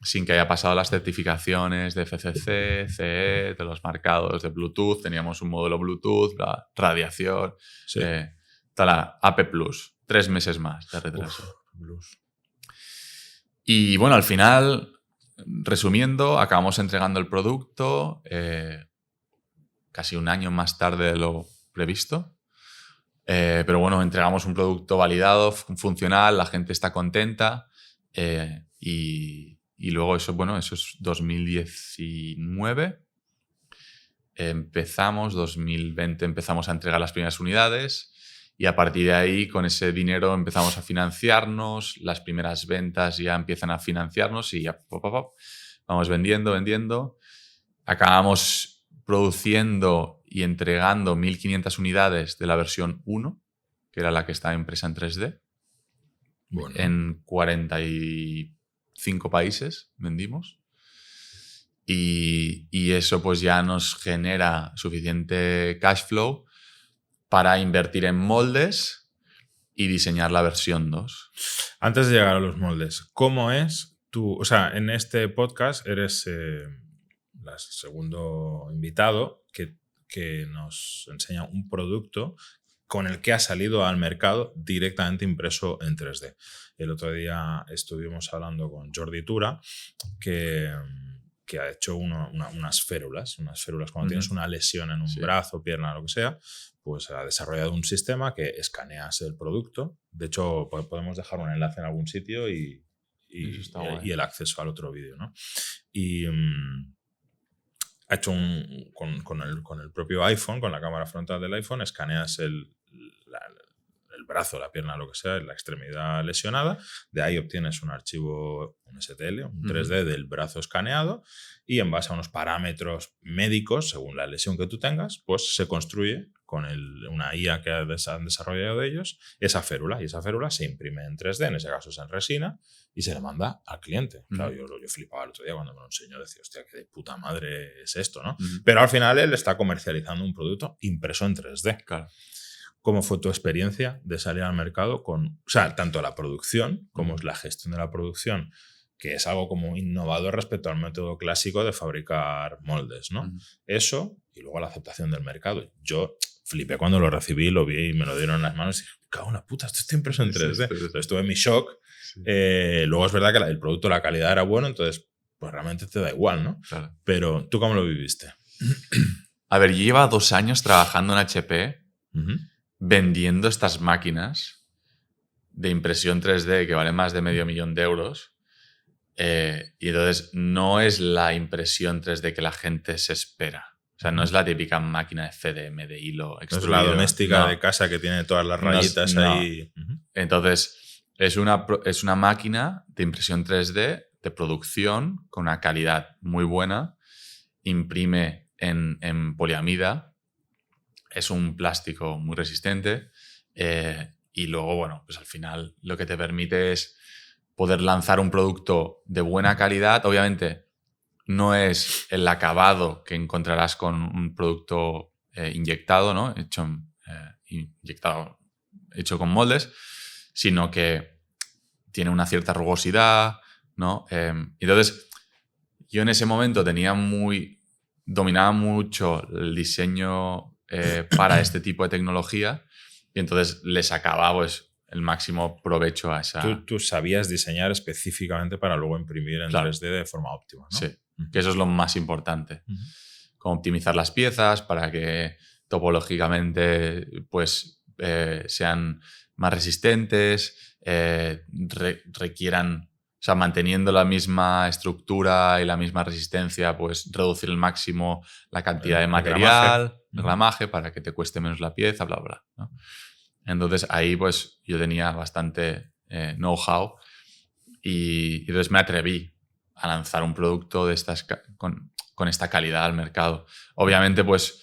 sin que haya pasado las certificaciones de FCC, CE, de los marcados de Bluetooth. Teníamos un módulo Bluetooth, radiación, Sí. AP+, 3 meses más de retraso. Y bueno, al final, resumiendo, acabamos entregando el producto casi un año más tarde de lo previsto. Pero bueno, entregamos un producto validado, funcional, la gente está contenta y luego eso es 2019. 2020 empezamos a entregar las primeras unidades y a partir de ahí, con ese dinero empezamos a financiarnos, las primeras ventas ya empiezan a financiarnos y ya vamos vendiendo. Acabamos produciendo y entregando 1.500 unidades de la versión 1, que era la que estaba impresa en 3D. Bueno. En 45 países vendimos. Y eso pues ya nos genera suficiente cash flow para invertir en moldes y diseñar la versión 2. Antes de llegar a los moldes, ¿cómo es tu...? O sea, en este podcast eres el segundo invitado que nos enseña un producto con el que ha salido al mercado directamente impreso en 3D. El otro día estuvimos hablando con Jordi Tura, que ha hecho unas férulas. Cuando tienes una lesión en un brazo, pierna, lo que sea, pues ha desarrollado un sistema que escaneas el producto. De hecho, podemos dejar un enlace en algún sitio y el acceso al otro vídeo, ¿no? Y ha hecho con el propio iPhone, con la cámara frontal del iPhone, escaneas el brazo, la pierna, lo que sea, la extremidad lesionada. De ahí obtienes un archivo, un STL, un 3D del brazo escaneado y en base a unos parámetros médicos, según la lesión que tú tengas, pues se construye con una IA que han desarrollado ellos esa férula. Y esa férula se imprime en 3D, en ese caso es en resina, y se le manda al cliente. Claro, yo flipaba el otro día cuando me lo enseñó, decía, hostia, qué de puta madre es esto, ¿no? Pero al final él está comercializando un producto impreso en 3D. Claro. ¿Cómo fue tu experiencia de salir al mercado con, o sea, tanto la producción como la gestión de la producción, que es algo como innovador respecto al método clásico de fabricar moldes, ¿no? Eso y luego la aceptación del mercado. Yo flipé cuando lo recibí, lo vi y me lo dieron en las manos y dije, cago en la puta, esto está impreso en 3D. Entonces estuve en mi shock. Sí. Luego es verdad que el producto, la calidad era buena, entonces pues realmente te da igual, ¿no? Claro. Pero ¿tú cómo lo viviste? A ver, yo llevaba 2 años trabajando en HP vendiendo estas máquinas de impresión 3D que valen más de $500,000 de euros. Y entonces no es la impresión 3D que la gente se espera. O sea, no es la típica máquina de CDM, de hilo extruido. No es la doméstica de casa que tiene todas las rayitas ahí. Entonces, es una máquina de impresión 3D de producción con una calidad muy buena. Imprime en poliamida. Es un plástico muy resistente. Y luego, bueno, pues al final lo que te permite es poder lanzar un producto de buena calidad. Obviamente, no es el acabado que encontrarás con un producto inyectado, ¿no? Hecho con moldes, sino que tiene una cierta rugosidad, ¿no? Entonces, yo en ese momento dominaba mucho el diseño para este tipo de tecnología y entonces le sacaba pues, el máximo provecho a esa... Tú sabías diseñar específicamente para luego imprimir en 3D de forma óptima, ¿no? Sí. que eso es lo más importante. Como optimizar las piezas para que topológicamente pues, sean más resistentes, requieran, o sea, manteniendo la misma estructura y la misma resistencia, pues reducir al máximo la cantidad de material, el gramaje, para que te cueste menos la pieza, bla, bla, ¿no? Entonces ahí pues yo tenía bastante know-how y entonces me atreví a lanzar un producto de estas con esta calidad al mercado. Obviamente pues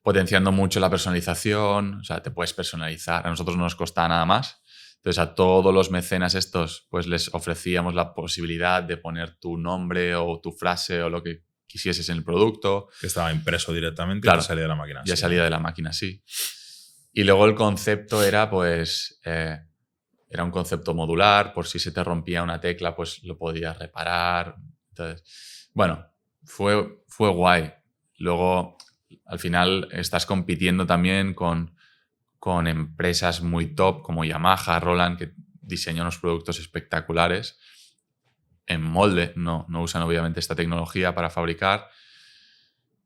potenciando mucho la personalización, o sea, te puedes personalizar. A nosotros no nos costaba nada más. Entonces a todos los mecenas estos pues les ofrecíamos la posibilidad de poner tu nombre o tu frase o lo que quisieses en el producto. Que estaba impreso directamente, claro, y salía de la máquina. Ya salía de la máquina, sí. Y luego el concepto era pues... era un concepto modular, por si se te rompía una tecla, pues lo podías reparar. Entonces, bueno, fue guay. Luego, al final, estás compitiendo también con empresas muy top como Yamaha, Roland, que diseñan unos productos espectaculares en molde. No usan obviamente esta tecnología para fabricar.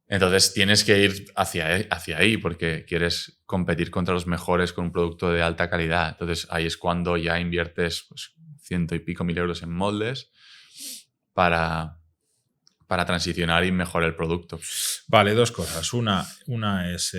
Entonces tienes que ir hacia ahí porque quieres competir contra los mejores con un producto de alta calidad. Entonces ahí es cuando ya inviertes pues, 100 y pico mil euros en moldes para transicionar y mejorar el producto. Vale, dos cosas. Una es...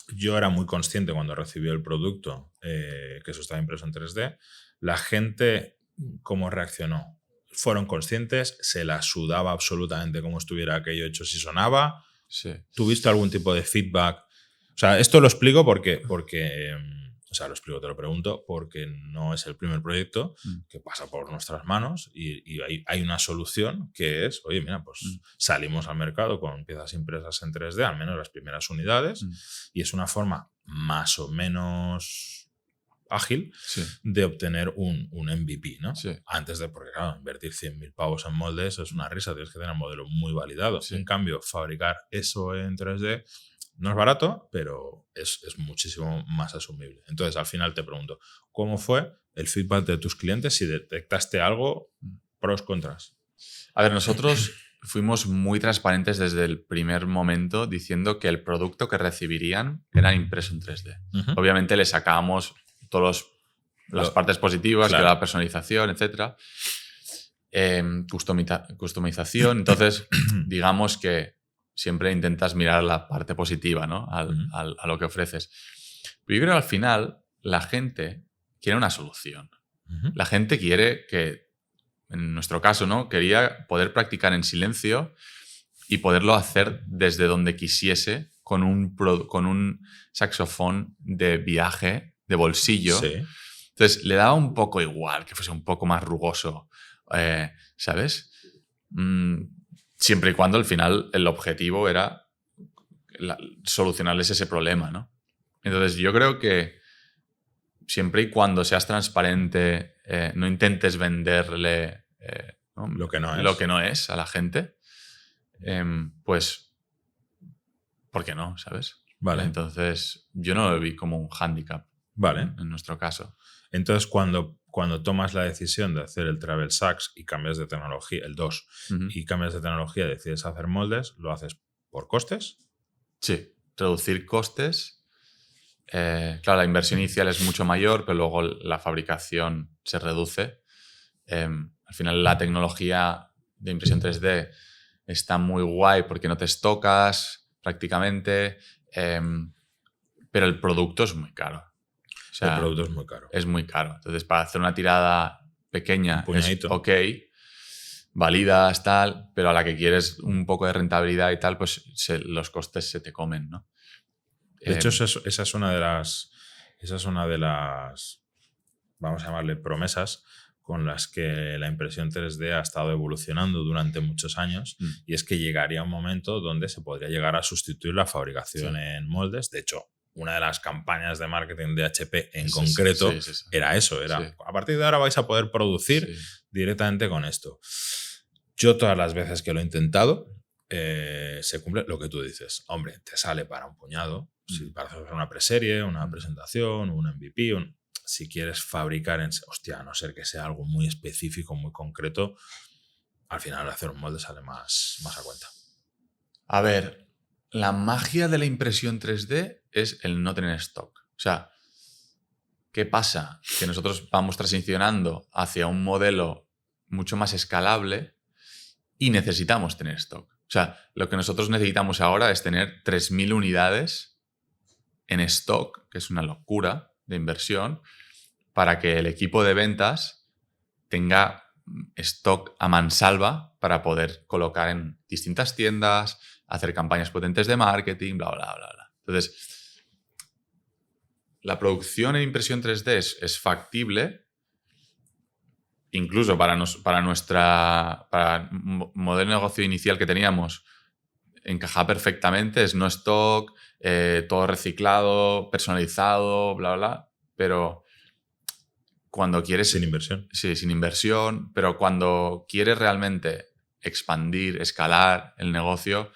yo era muy consciente cuando recibí el producto que eso estaba impreso en 3D. La gente, ¿cómo reaccionó? Fueron conscientes, se la sudaba absolutamente como estuviera aquello hecho si sonaba. Sí. ¿Tuviste algún tipo de feedback? O sea, esto lo explico porque o sea, lo explico, te lo pregunto, porque no es el primer proyecto que pasa por nuestras manos y hay una solución que es, oye, mira, pues salimos al mercado con piezas impresas en 3D, al menos las primeras unidades, y es una forma más o menos ágil de obtener un MVP, ¿no? Sí. Antes de, porque claro, invertir 100.000 pavos en moldes es una risa, tienes que tener un modelo muy validado. En cambio, fabricar eso en 3D no es barato, pero es muchísimo más asumible. Entonces, al final te pregunto, ¿cómo fue el feedback de tus clientes? Si detectaste algo, pros, contras. A ver, nosotros fuimos muy transparentes desde el primer momento diciendo que el producto que recibirían era impreso en 3D. Obviamente le sacábamos todas las partes positivas, claro, que era la personalización, etc. Customización. Entonces, digamos que siempre intentas mirar la parte positiva, ¿no? A lo que ofreces. Pero yo creo que al final la gente quiere una solución. La gente quiere que, en nuestro caso, ¿no? Quería poder practicar en silencio y poderlo hacer desde donde quisiese con un saxofón de viaje, de bolsillo. Sí. Entonces, le daba un poco igual que fuese un poco más rugoso, ¿sabes? Siempre y cuando al final el objetivo era solucionarles ese problema, ¿no? Entonces, yo creo que siempre y cuando seas transparente, no intentes venderle ¿no? Lo que no es a la gente, pues, ¿por qué no? ¿Sabes? Vale. Entonces, yo no lo vi como un hándicap. Vale. En nuestro caso. Entonces, cuando tomas la decisión de hacer el Travel Sax y cambias de tecnología, el 2, y cambias de tecnología, decides hacer moldes, ¿lo haces por costes? Sí, reducir costes. Claro, la inversión inicial es mucho mayor, pero luego la fabricación se reduce. Al final, la tecnología de impresión 3D está muy guay porque no te estocas prácticamente, pero el producto es muy caro. O sea, el producto es muy caro. Es muy caro. Entonces, para hacer una tirada pequeña es ok, validas, tal, pero a la que quieres un poco de rentabilidad y tal, pues los costes se te comen, ¿no? De hecho, esa es una de las, vamos a llamarle, promesas con las que la impresión 3D ha estado evolucionando durante muchos años, y es que llegaría un momento donde se podría llegar a sustituir la fabricación en moldes. De hecho, una de las campañas de marketing de HP en concreto era eso. Era, a partir de ahora vais a poder producir directamente con esto. Yo todas las veces que lo he intentado, se cumple lo que tú dices. Hombre, te sale para un puñado. Si para hacer una preserie, una presentación, un MVP, si quieres fabricar en... Hostia, a no ser que sea algo muy específico, muy concreto, al final hacer un molde sale más a cuenta. A ver, la magia de la impresión 3D es el no tener stock. O sea, ¿qué pasa? Que nosotros vamos transicionando hacia un modelo mucho más escalable y necesitamos tener stock. O sea, lo que nosotros necesitamos ahora es tener 3.000 unidades en stock, que es una locura de inversión, para que el equipo de ventas tenga stock a mansalva para poder colocar en distintas tiendas, hacer campañas potentes de marketing, bla, bla, bla, bla. Entonces, la producción en impresión 3D es factible, incluso para el modelo de negocio inicial que teníamos, encaja perfectamente, es no stock, todo reciclado, personalizado, bla, bla, pero cuando quieres... Sin inversión. Sí, sin inversión, pero cuando quieres realmente expandir, escalar el negocio,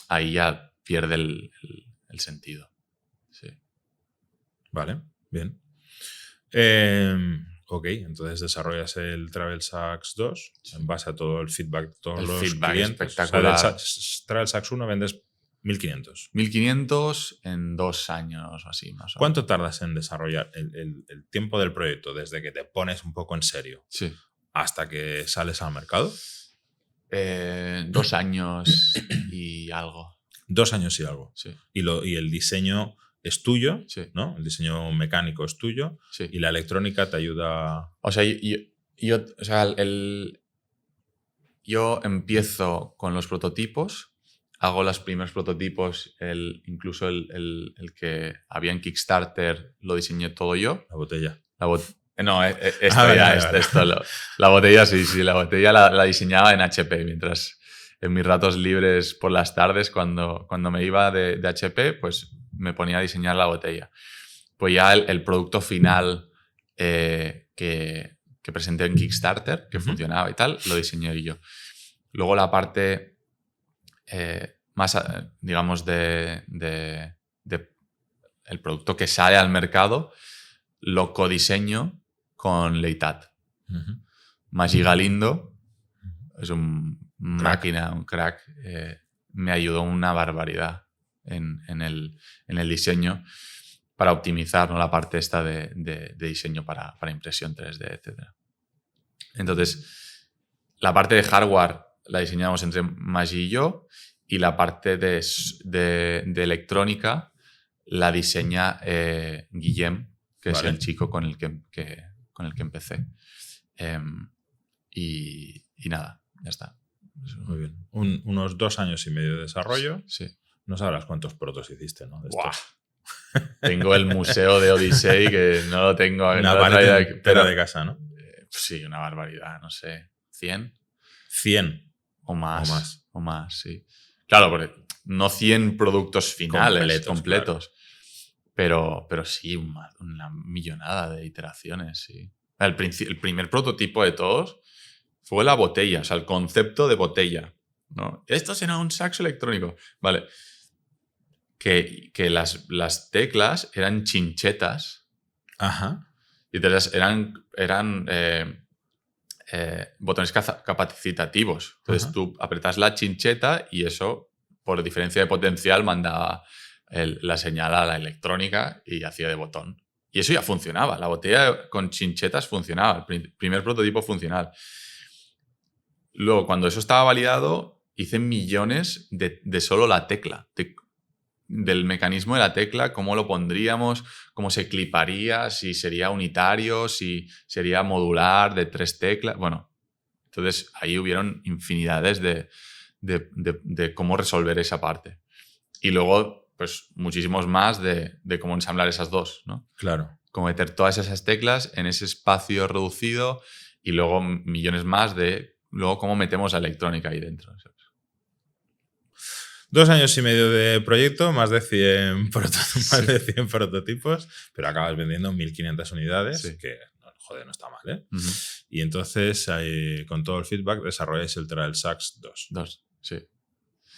ahí ya pierde el sentido. Sí. Vale, bien. Ok, entonces desarrollas el TravelSax 2 en base a todo el feedback de todos los clientes. Espectacular. O sea, del TravelSax 1 vendes 1.500. 1.500 en 2 años o así, más o menos. ¿Cuánto tardas en desarrollar el tiempo del proyecto desde que te pones un poco en serio hasta que sales al mercado? 2 años y algo. 2 años y algo. Sí. Y el diseño es tuyo, Sí. ¿no? El diseño mecánico es tuyo y la electrónica te ayuda... O sea, yo empiezo con los prototipos, hago los primeros prototipos, incluso el que había en Kickstarter lo diseñé todo yo. La botella. No, la botella sí, la botella la diseñaba en HP, mientras en mis ratos libres por las tardes, cuando me iba de HP, pues me ponía a diseñar la botella. Pues ya el producto final que presenté en Kickstarter, que funcionaba y tal, lo diseñé yo. Luego la parte más, digamos, de el producto que sale al mercado, lo codiseño con Leitat. Maggi Galindo es un máquina, un crack. Me ayudó una barbaridad en el diseño para optimizar, ¿no?, la parte esta de diseño para impresión 3D, etc. Entonces, la parte de hardware la diseñamos entre Maggi y yo, y la parte de electrónica la diseña Guillem, que es el chico con el que empecé. Y nada, ya está. Muy bien. Unos 2 años y medio de desarrollo. Sí. No sabrás cuántos protos hiciste, ¿no? Tengo el museo de Odyssey, que no lo tengo. Una paneta entera de casa, ¿no? Sí, una barbaridad, no sé. ¿100? 100. O más, sí. Claro, porque no 100 productos finales, completos. Claro. Pero sí, una millonada de iteraciones, sí. El primer prototipo de todos fue la botella, o sea, el concepto de botella, ¿no? Esto será un saxo electrónico. Vale. Que las teclas eran chinchetas. Ajá. Y eran botones capacitativos. Entonces tú apretas la chincheta y eso, por diferencia de potencial, mandaba la señal a la electrónica y hacía de botón. Y eso ya funcionaba. La botella con chinchetas funcionaba. El primer prototipo funcional. Luego, cuando eso estaba validado, hice millones de solo la tecla. Del mecanismo de la tecla, cómo lo pondríamos, cómo se cliparía, si sería unitario, si sería modular de 3 teclas. Bueno, entonces ahí hubieron infinidades de cómo resolver esa parte. Y luego, pues, muchísimos más de cómo ensamblar esas dos, ¿no? Claro. Cómo meter todas esas teclas en ese espacio reducido y luego millones más de luego cómo metemos la electrónica ahí dentro, ¿sabes? 2 años y medio de proyecto, más de 100 prototipos, pero acabas vendiendo 1.500 unidades, que, joder, no está mal, ¿eh? Y entonces, con todo el feedback, desarrolláis el TravelSax 2. 2, sí.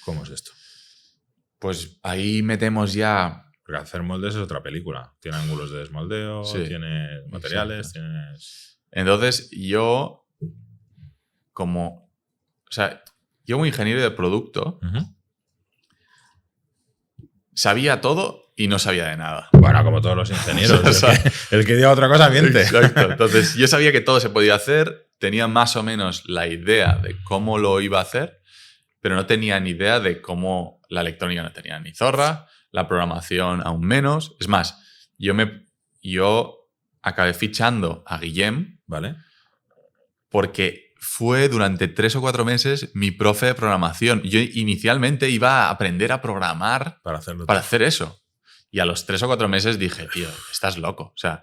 ¿Cómo es esto? Pues ahí metemos ya... Porque hacer moldes es otra película. Tiene ángulos de desmoldeo, tiene materiales, tienes... Entonces, yo, como O sea, yo como ingeniero de producto Uh-huh. sabía todo y no sabía de nada. Bueno, como todos los ingenieros. O sea, el que diga otra cosa miente. Exacto. Entonces, yo sabía que todo se podía hacer, tenía más o menos la idea de cómo lo iba a hacer, pero no tenía ni idea de cómo la electrónica no tenía ni zorra, la programación aún menos. Es más, yo acabé fichando a Guillem, Vale. porque fue durante 3 o 4 meses mi profe de programación. Yo inicialmente iba a aprender a programar Para hacerlo. para hacer eso. Y a los 3 o 4 meses dije, tío, estás loco. O sea,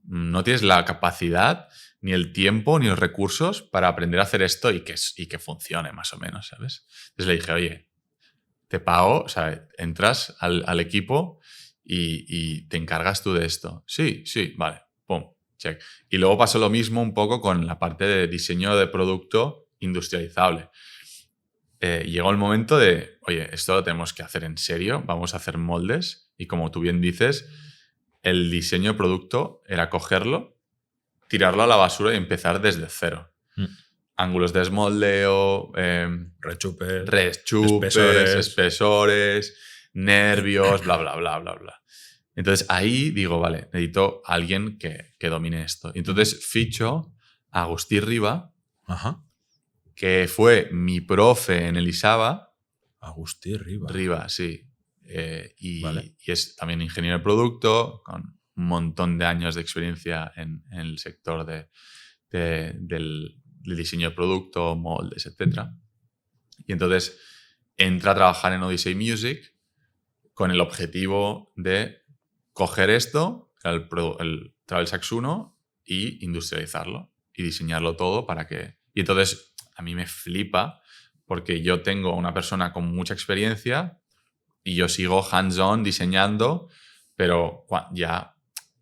no tienes la capacidad, ni el tiempo, ni los recursos para aprender a hacer esto y que funcione más o menos, ¿sabes? Entonces le dije, oye, te pago, o sea, entras al equipo y te encargas tú de esto. Sí, vale, pum, check. Y luego pasó lo mismo un poco con la parte de diseño de producto industrializable. Llegó el momento de, oye, esto lo tenemos que hacer en serio, vamos a hacer moldes y como tú bien dices, el diseño de producto era cogerlo, tirarlo a la basura y empezar desde cero. Ángulos de esmoldeo, Rechupes, espesores, nervios, bla, bla, bla, bla, bla. Entonces ahí digo, vale, necesito a alguien que domine esto. Y entonces ficho a Agustí Riba, Ajá. que fue mi profe en el ISABA. Agustí Riba. Riba, sí. Vale. Y es también ingeniero de producto, con un montón de años de experiencia en el sector del diseño de producto, moldes, etc. Y entonces entra a trabajar en Odyssey Music con el objetivo de coger esto, el Travel Sax 1, y industrializarlo y diseñarlo todo para que... Y entonces a mí me flipa porque yo tengo una persona con mucha experiencia y yo sigo hands-on diseñando, pero ya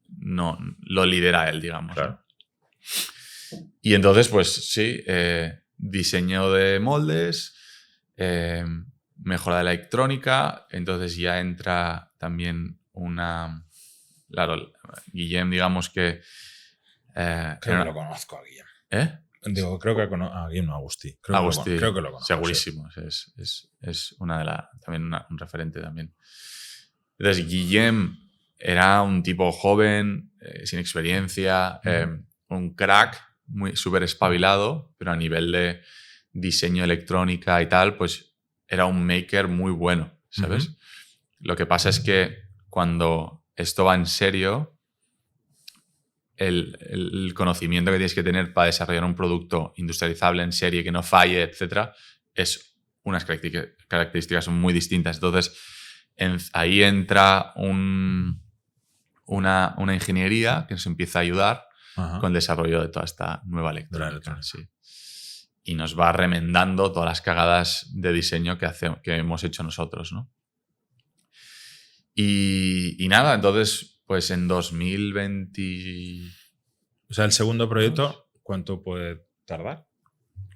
no lo lidera él, digamos. Claro. Y entonces, pues sí, diseño de moldes, mejora de la electrónica, entonces ya entra también una... Claro, Guillem, digamos que... Creo que lo conozco a Guillem. ¿Eh? Digo, creo que conozco a Guillem, no, Agustí. Agustí, creo que lo conozco. segurísimo. Sí. Es una de también un referente también. Entonces, Guillem era un tipo joven, sin experiencia, un crack, súper espabilado, pero a nivel de diseño electrónica y tal, pues era un maker muy bueno, ¿sabes? Lo que pasa es que cuando esto va en serio, el conocimiento que tienes que tener para desarrollar un producto industrializable en serie, que no falle, etc., es unas características muy distintas. Entonces, ahí entra una ingeniería que nos empieza a ayudar con el desarrollo de toda esta nueva electrónica. Sí. Y nos va remendando todas las cagadas de diseño que hemos hecho nosotros, ¿no? Y nada, entonces... Pues en 2020... O sea, el segundo proyecto, ¿cuánto puede tardar?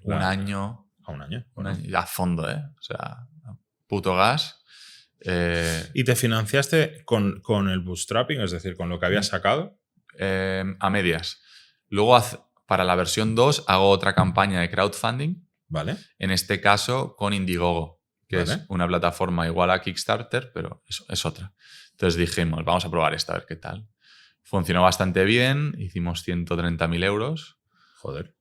Un año. A un año. Un año. A fondo, ¿eh? O sea, puto gas. ¿Y te financiaste con el bootstrapping, es decir, con lo que habías sacado? A medias. Luego, para la versión 2, hago otra campaña de crowdfunding. Vale. En este caso, con Indiegogo, que es una plataforma igual a Kickstarter, pero es otra. Entonces dijimos, vamos a probar esta, a ver qué tal. Funcionó bastante bien, hicimos 130.000 euros. Joder.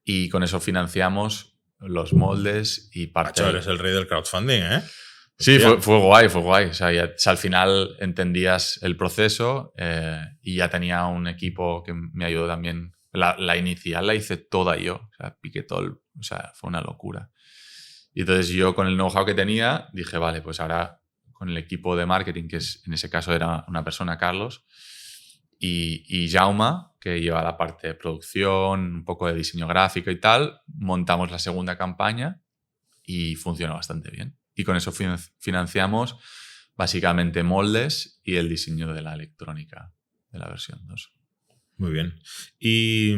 Y con eso financiamos los moldes y parte... Macho, eres el rey del crowdfunding, ¿eh? Sí, fue guay. O sea, al final entendías el proceso y ya tenía un equipo que me ayudó también. La inicial la hice toda yo. O sea, piqué todo. O sea, fue una locura. Y entonces yo con el know-how que tenía dije, vale, pues ahora con el equipo de marketing, que en ese caso era una persona, Carlos, y Jauma, que lleva la parte de producción, un poco de diseño gráfico y tal, montamos la segunda campaña y funcionó bastante bien. Y con eso financiamos básicamente moldes y el diseño de la electrónica de la versión 2. Muy bien. Y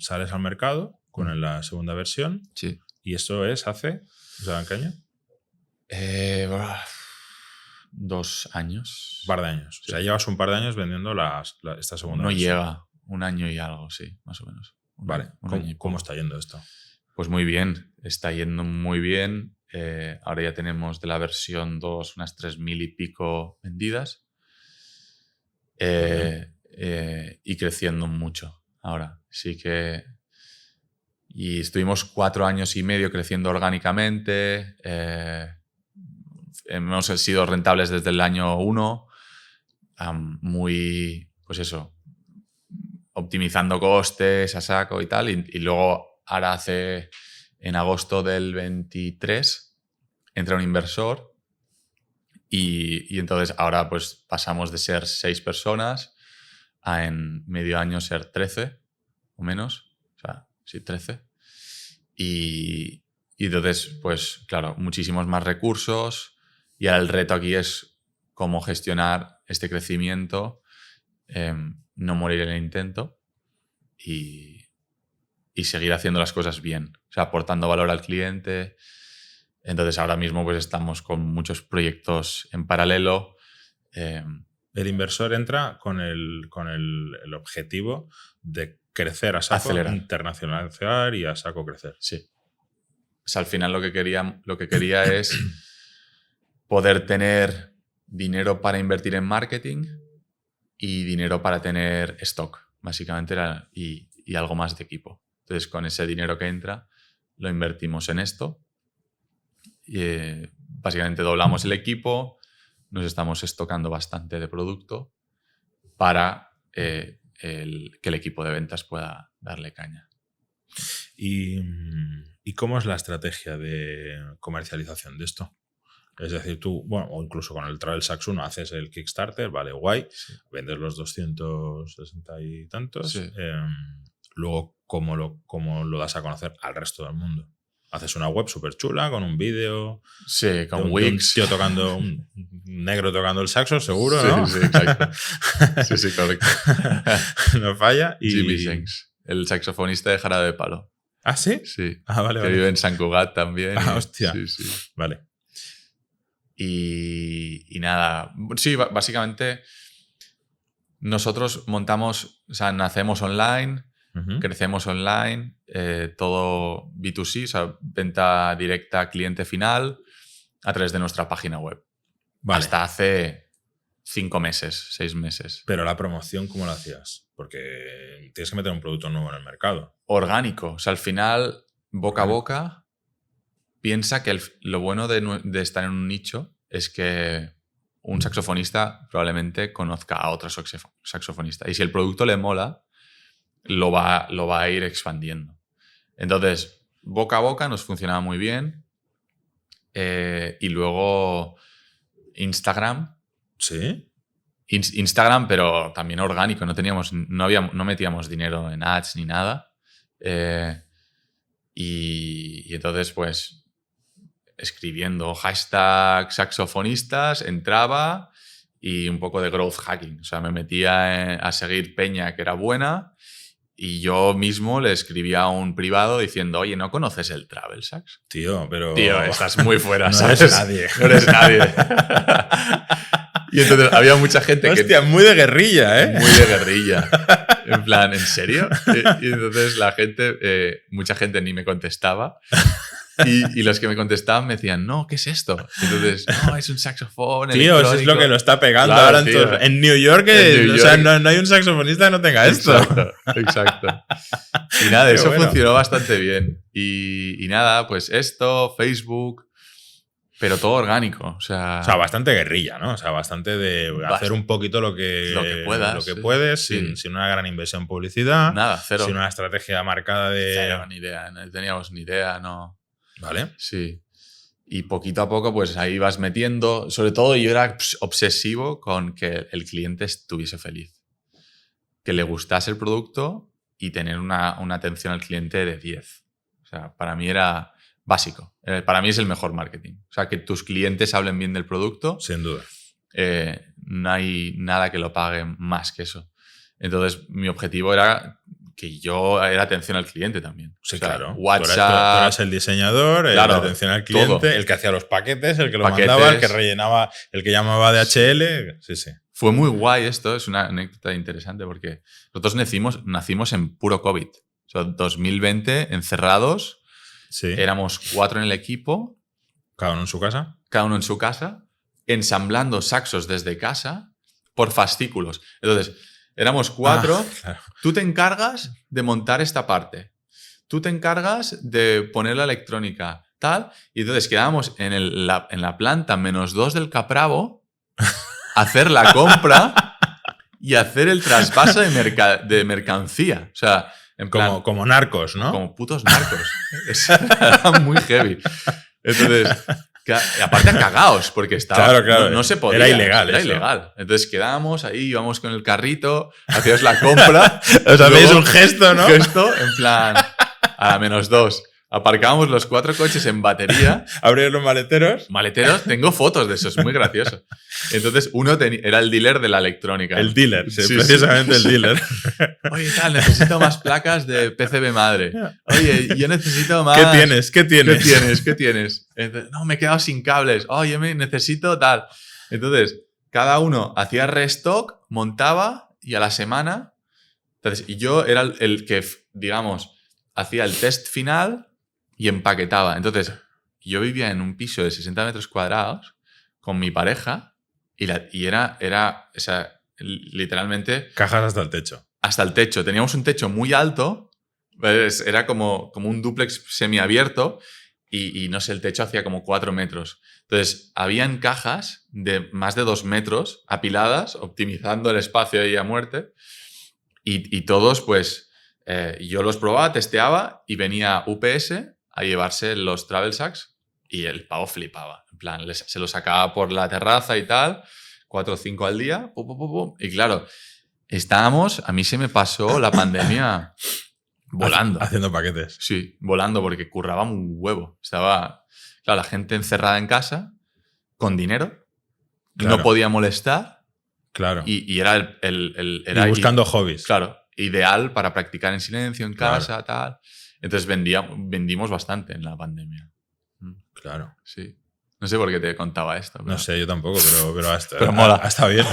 sales al mercado con la segunda versión. Sí. ¿Y eso es hace? O sea, ¿en qué año? 2 años. Un par de años. Sí. O sea, llevas un par de años vendiendo esta segunda versión. No llega, 1 año y algo, sí, más o menos. Vale. ¿Cómo está yendo esto? Pues muy bien, está yendo muy bien. Ahora ya tenemos de la versión 2 unas 3.000 y pico vendidas. Y creciendo mucho ahora. Sí que... Y estuvimos 4 años y medio creciendo orgánicamente. Hemos sido rentables desde el año 1. Muy, pues eso, optimizando costes a saco y tal. Y luego ahora en agosto del 23 entra un inversor y entonces ahora pues pasamos de ser 6 personas a en medio año ser 13 o menos. O sea, sí, 13. Y entonces, pues claro, muchísimos más recursos y ahora el reto aquí es cómo gestionar este crecimiento, no morir en el intento y seguir haciendo las cosas bien, o sea, aportando valor al cliente. Entonces ahora mismo pues estamos con muchos proyectos en paralelo. El inversor entra con el objetivo de crecer a saco, acelerar, internacionalizar y a saco crecer. Sí. O sea, al final lo que quería es poder tener dinero para invertir en marketing y dinero para tener stock, básicamente, y algo más de equipo. Entonces, con ese dinero que entra, lo invertimos en esto. Y, básicamente doblamos el equipo, nos estamos estocando bastante de producto para que el equipo de ventas pueda darle caña. ¿Y cómo es la estrategia de comercialización de esto? Es decir, tú, bueno, o incluso con el Travel Sax 1 haces el Kickstarter, vale, guay, sí. Vendes los 260 y tantos. Sí. Luego, ¿cómo lo das a conocer al resto del mundo? Haces una web súper chula con un vídeo. Sí, con Wix. Un tío tocando, un negro tocando el saxo, seguro, sí, ¿no? Sí, exacto. Sí, correcto. No falla. Y... Jimmy Shanks, el saxofonista de Jarabe de Palo. ¿Ah, sí? Sí. Vale, que vive en Sant Cugat también. Hostia. Sí. Vale. Y nada, sí, básicamente nosotros montamos, o sea, nacemos online, crecemos online, todo B2C, o sea, venta directa cliente final a través de nuestra página web. Vale. Hasta hace 5 meses, 6 meses. Pero la promoción, ¿cómo la hacías? Porque tienes que meter un producto nuevo en el mercado. Orgánico, o sea, al final, boca a boca. Piensa que lo bueno de estar en un nicho es que un saxofonista probablemente conozca a otro saxofonista. Y si el producto le mola, lo va a ir expandiendo. Entonces, boca a boca nos funcionaba muy bien. Y luego Instagram. ¿Sí? Instagram, pero también orgánico. No metíamos dinero en ads ni nada. Y entonces, pues... escribiendo hashtag saxofonistas, entraba y un poco de growth hacking. O sea, me metía a seguir peña que era buena y yo mismo le escribía a un privado diciendo, oye, ¿no conoces el Travel Sax? Tío, estás muy fuera, no ¿sabes? Eres nadie. No eres nadie. Y entonces había mucha gente Hostia, muy de guerrilla, ¿eh? Muy de guerrilla. En plan, ¿en serio? Y entonces mucha gente ni me contestaba. Y los que me contestaban me decían, no, ¿qué es esto? Entonces, no, es un saxofón. Tío, eso es lo que lo está pegando claro, ahora en New York. O sea, no hay un saxofonista que no tenga esto. Exacto. Y nada, eso funcionó bastante bien. Y nada, pues esto, Facebook, pero todo orgánico. O sea, bastante guerrilla, ¿no? O sea, bastante de hacer un poquito lo que puedes, sí. sin una gran inversión en publicidad. Nada, cero. Sin una estrategia marcada de... Cero, ni idea. No teníamos ni idea, no... ¿Vale? Sí. Y poquito a poco, pues ahí vas metiendo. Sobre todo yo era obsesivo con que el cliente estuviese feliz. Que le gustase el producto y tener una atención al cliente de 10. O sea, para mí era básico. Para mí es el mejor marketing. O sea, que tus clientes hablen bien del producto. Sin duda. No hay nada que lo pague más que eso. Entonces, mi objetivo era... que yo era atención al cliente también. Sí, o sea, claro. WhatsApp. Tú eras el diseñador, claro, la atención al cliente, todo. El que hacía los paquetes, el que lo mandaba, el que rellenaba, el que llamaba DHL. Sí, sí. Fue muy guay esto, es una anécdota interesante porque nosotros nacimos en puro COVID. O sea, 2020, encerrados, Sí. Éramos 4 en el equipo. ¿Cada uno en su casa? Cada uno en su casa, ensamblando saxos desde casa por fascículos. Entonces, éramos 4. Claro. Tú te encargas de montar esta parte. Tú te encargas de poner la electrónica, tal. Y entonces quedábamos en la planta -2 del Capravo, hacer la compra y hacer el traspaso de mercancía. O sea, en plan... Como narcos, ¿no? Como putos narcos. Era muy heavy. Entonces, aparte cagaos, porque estaba... Claro. No se podía. Era ilegal Era eso. ilegal. Entonces quedábamos ahí, íbamos con el carrito, hacíamos la compra. O sea, luego, es un gesto, ¿no? Gesto, en plan, a la -2. Aparcábamos los 4 coches en batería. Abrir los maleteros. Maleteros, tengo fotos de eso, es muy gracioso. Entonces, uno era el dealer de la electrónica. El dealer, sí, Sí, precisamente sí. el dealer. Oye, tal, necesito más placas de PCB madre. Oye, yo necesito más... ¿Qué tienes? ¿Qué tienes? Entonces, no, me he quedado sin cables. Oye, necesito tal. Entonces, cada uno hacía restock, montaba y a la semana... Entonces, y yo era el que, digamos, hacía el test final y empaquetaba. Entonces, yo vivía en un piso de 60 metros cuadrados con mi pareja y era o sea, literalmente... Cajas hasta el techo. Hasta el techo. Teníamos un techo muy alto, pues era como un dúplex semiabierto y no sé, el techo hacía como 4 metros. Entonces, habían cajas de más de 2 metros apiladas, optimizando el espacio ahí a muerte y todos, pues, yo los probaba, testeaba y venía UPS a llevarse los travel sacks y el pavo flipaba. En plan, se los sacaba por la terraza y tal, 4 o 5 al día, y claro... a mí se me pasó la pandemia volando. Haciendo paquetes. Sí, volando porque curraba un huevo. Estaba, claro, la gente encerrada en casa, con dinero, Claro. no podía molestar Claro. y era y buscando hobbies. Claro, ideal para practicar en silencio en casa, tal. Entonces vendimos bastante en la pandemia. Claro. Sí. No sé por qué te contaba esto. No sé, yo tampoco, pero hasta, Pero mola. Está bien.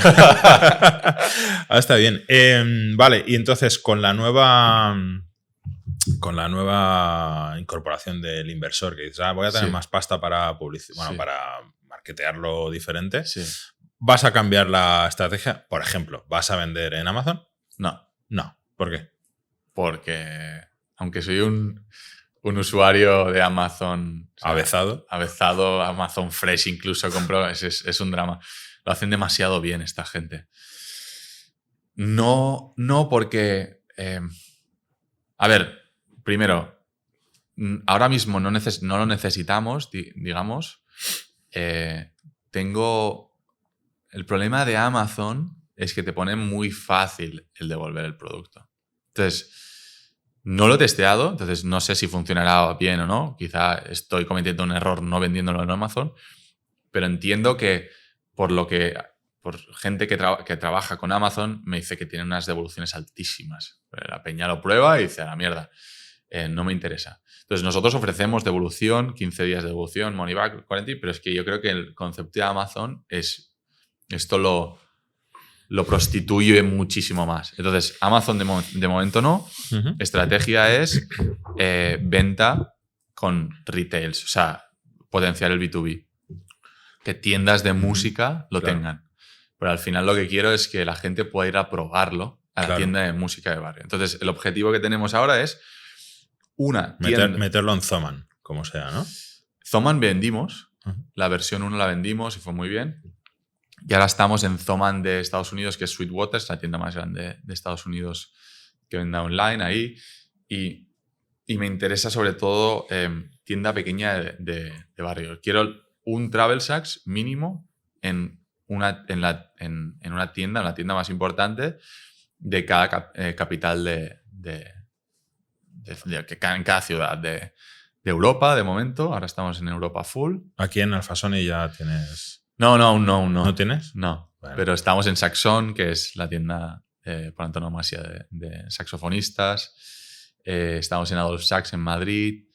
Está bien. Vale, y entonces con la nueva incorporación del inversor, que dices, voy a tener más pasta para para marketearlo diferente, ¿vas a cambiar la estrategia? Por ejemplo, ¿vas a vender en Amazon? No. No. ¿Por qué? Porque, aunque soy un usuario de Amazon... O sea, avezado, Amazon Fresh incluso compro, es un drama. Lo hacen demasiado bien esta gente. No porque... a ver, primero, ahora mismo no lo necesitamos, digamos. Tengo... El problema de Amazon es que te pone muy fácil el devolver el producto. Entonces... No lo he testeado, entonces no sé si funcionará bien o no. Quizá estoy cometiendo un error no vendiéndolo en Amazon, pero entiendo que por gente que trabaja con Amazon me dice que tiene unas devoluciones altísimas. La peña lo prueba y dice, a la mierda, no me interesa. Entonces nosotros ofrecemos devolución, 15 días de devolución, money back, 40, pero es que yo creo que el concepto de Amazon es... Esto lo prostituye muchísimo más. Entonces, Amazon de momento no. Uh-huh. Estrategia es venta con retails, o sea, potenciar el B2B. Que tiendas de música lo tengan. Pero al final lo que quiero es que la gente pueda ir a probarlo a la tienda de música de barrio. Entonces, el objetivo que tenemos ahora es meterlo en Thomann, como sea, ¿no? Thomann vendimos. Uh-huh. La versión 1 la vendimos y fue muy bien. Y ahora estamos en Thomann de Estados Unidos, que es Sweetwater, es la tienda más grande de Estados Unidos que vende online ahí. Y me interesa sobre todo tienda pequeña de barrio. Quiero un Travel Sacks mínimo en una tienda, la tienda más importante de cada capital en cada ciudad de Europa, de momento. Ahora estamos en Europa full. Aquí en Alfasoni ya tienes... No. ¿No tienes? No, bueno. Pero estamos en Saxon, que es la tienda por antonomasia de saxofonistas. Estamos en Adolf Sax en Madrid.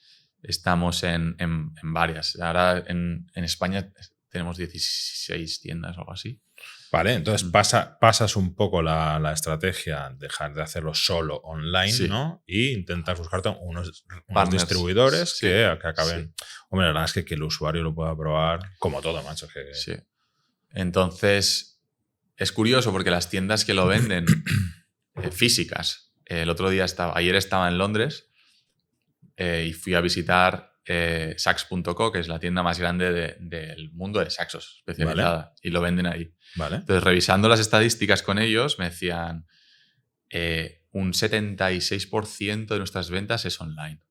Estamos en varias. Ahora en España tenemos 16 tiendas o algo así. Vale, entonces pasas un poco la estrategia, dejar de hacerlo solo online, Sí. ¿no? Y intentar buscarte unos Partners. distribuidores Sí, que acaben. sí. Hombre, la verdad es que el usuario lo pueda probar como todo, macho. Sí. Entonces, es curioso porque las tiendas que lo venden físicas, ayer estaba en Londres y fui a visitar Sax.co, que es la tienda más grande del mundo de saxos especializada, y lo venden ahí. Vale. Entonces, revisando las estadísticas con ellos, me decían un 76% de nuestras ventas es online.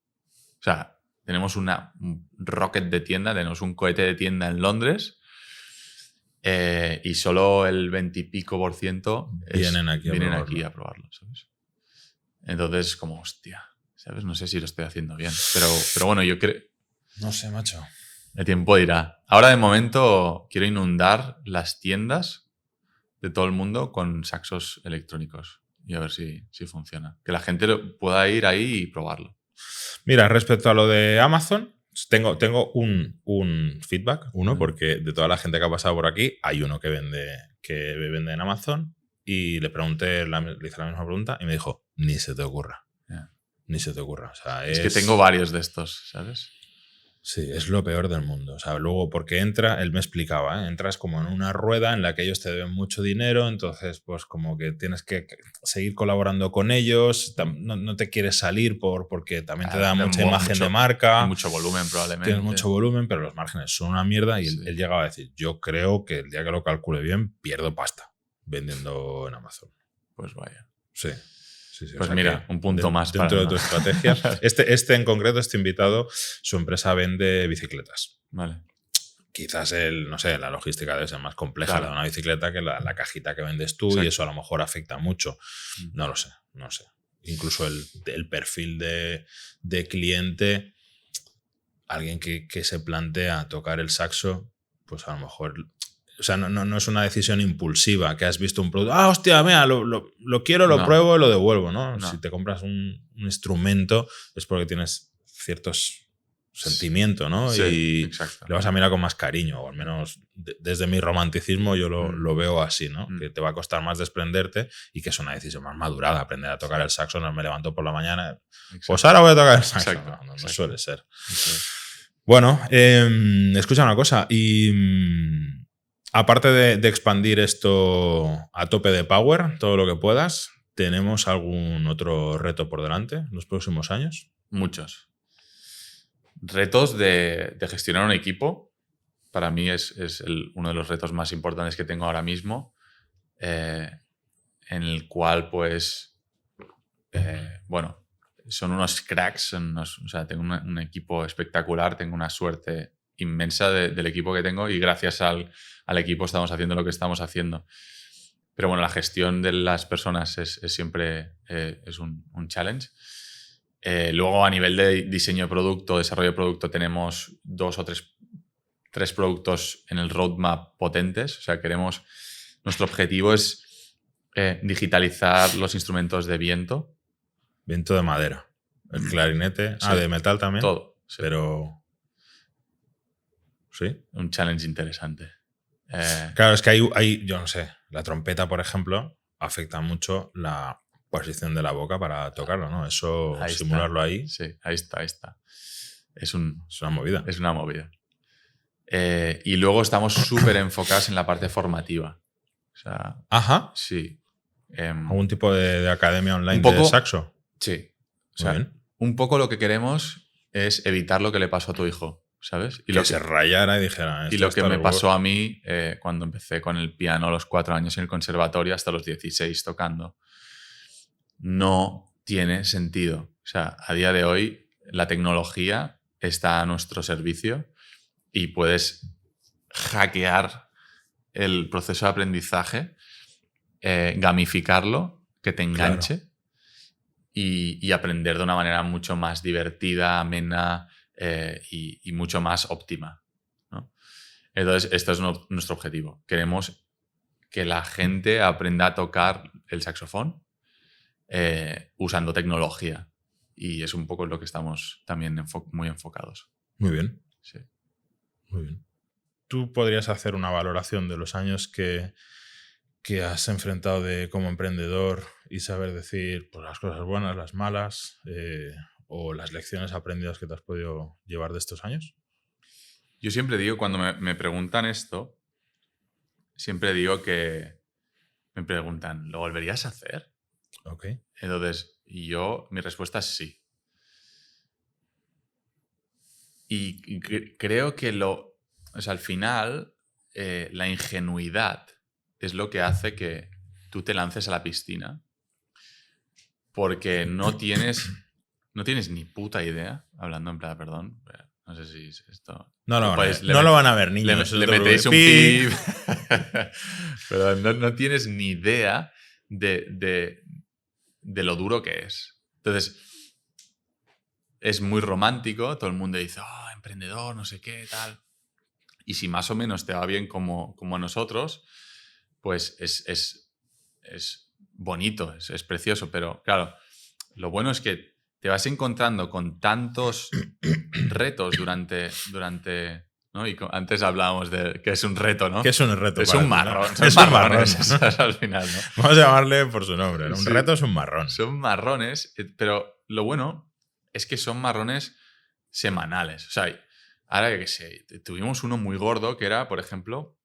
O sea, tenemos un rocket de tienda, tenemos un cohete de tienda en Londres y solo el 20 y pico % Vienen aquí a probarlo, ¿sabes? Entonces, como, hostia, ¿sabes? No sé si lo estoy haciendo bien. Pero bueno, yo creo... No sé, macho. El tiempo dirá. Ahora, de momento, quiero inundar las tiendas de todo el mundo con saxos electrónicos y a ver si funciona. Que la gente pueda ir ahí y probarlo. Mira, respecto a lo de Amazon, tengo un feedback, porque de toda la gente que ha pasado por aquí, hay uno que vende en Amazon y le pregunté, le hice la misma pregunta y me dijo, ni se te ocurra. Yeah. Ni se te ocurra. O sea, es que tengo varios de estos, ¿sabes? Sí, es lo peor del mundo. O sea, luego, porque él me explicaba, entras como en una rueda en la que ellos te deben mucho dinero, entonces, pues como que tienes que seguir colaborando con ellos, no te quieres salir porque también te da mucha imagen de marca. Y mucho volumen, probablemente. Tienes mucho volumen, pero los márgenes son una mierda y él llegaba a decir, yo creo que el día que lo calcule bien, pierdo pasta vendiendo en Amazon. Pues vaya. Sí. Pues mira, un punto más dentro de tu estrategia. Este en concreto, este invitado, su empresa vende bicicletas. Vale. Quizás no sé, la logística debe ser más compleja de una bicicleta que la cajita que vendes tú. Exacto. Y eso a lo mejor afecta mucho. No lo sé. Incluso el perfil de cliente, alguien que se plantea tocar el saxo, pues a lo mejor... O sea, no es una decisión impulsiva que has visto un producto. Ah, hostia, mira, lo quiero, lo pruebo y lo devuelvo, ¿no? Si te compras un instrumento es porque tienes ciertos sentimientos, ¿no? Sí, y exacto. le vas a mirar con más cariño, o al menos desde mi romanticismo yo lo veo así, ¿no? Que te va a costar más desprenderte y que es una decisión más madurada. Aprender a tocar el saxo, no me levanto por la mañana. Exacto. Pues ahora voy a tocar el saxo. Exacto. No suele ser. Exacto. Bueno, escucha una cosa. Aparte de expandir esto a tope de power, todo lo que puedas, ¿tenemos algún otro reto por delante en los próximos años? Muchos. Retos de gestionar un equipo, para mí es uno de los retos más importantes que tengo ahora mismo, en el cual, pues, bueno, son unos cracks, o sea, tengo un equipo espectacular, tengo una suerte inmensa del equipo que tengo y gracias al equipo estamos haciendo lo que estamos haciendo. Pero bueno, la gestión de las personas es siempre es un challenge. Luego, a nivel de diseño de producto, desarrollo de producto, tenemos 2 o 3 productos en el roadmap potentes. O sea, nuestro objetivo es digitalizar los instrumentos de viento. Viento de madera. El clarinete. Sí. De metal también. Todo. Sí. Pero... ¿Sí? Un challenge interesante. Claro, es que hay, yo no sé, la trompeta, por ejemplo, afecta mucho la posición de la boca para tocarlo, ¿no? Eso, simularlo ahí. Sí, ahí está. Es una movida. Es una movida. Y luego estamos súper enfocados en la parte formativa. O sea, ajá. Sí. ¿Algún tipo de academia online de saxo? Sí. O sea, un poco lo que queremos es evitar lo que le pasó a tu hijo, ¿sabes? Y que se rayara y dijera... Y lo que me pasó a mí cuando empecé con el piano a los 4 años en el conservatorio hasta los 16 tocando. No tiene sentido. O sea, a día de hoy la tecnología está a nuestro servicio y puedes hackear el proceso de aprendizaje, gamificarlo, que te enganche. Claro. Y aprender de una manera mucho más divertida, amena y mucho más óptima, ¿no? Entonces, este es nuestro objetivo. Queremos que la gente aprenda a tocar el saxofón usando tecnología. Y es un poco en lo que estamos también muy enfocados. Muy bien. Sí. Muy bien. ¿Tú podrías hacer una valoración de los años que que has enfrentado como emprendedor y saber decir pues, las cosas buenas, las malas o las lecciones aprendidas que te has podido llevar de estos años? Yo siempre digo, cuando me preguntan esto, siempre digo que me preguntan, ¿lo volverías a hacer? Ok. Entonces, mi respuesta es sí. Y creo que al final, la ingenuidad es lo que hace que tú te lances a la piscina porque no tienes ni puta idea, hablando en plan, perdón, no sé si esto... No lo van a ver, niños. Le metéis un pip. Pero no tienes ni idea de lo duro que es. Entonces, es muy romántico, todo el mundo dice, oh, emprendedor, no sé qué, tal. Y si más o menos te va bien como a nosotros, pues es bonito, es precioso. Pero claro, lo bueno es que te vas encontrando con tantos retos durante ¿no? Y antes hablábamos de que es un reto, ¿no? ¿Qué es un reto? Es un marrón. Son marrones, al final, ¿no? Vamos a llamarle por su nombre, ¿no? Un Sí, reto es un marrón. Son marrones, pero lo bueno es que son marrones semanales. O sea, ahora que sé, tuvimos uno muy gordo que era, por ejemplo,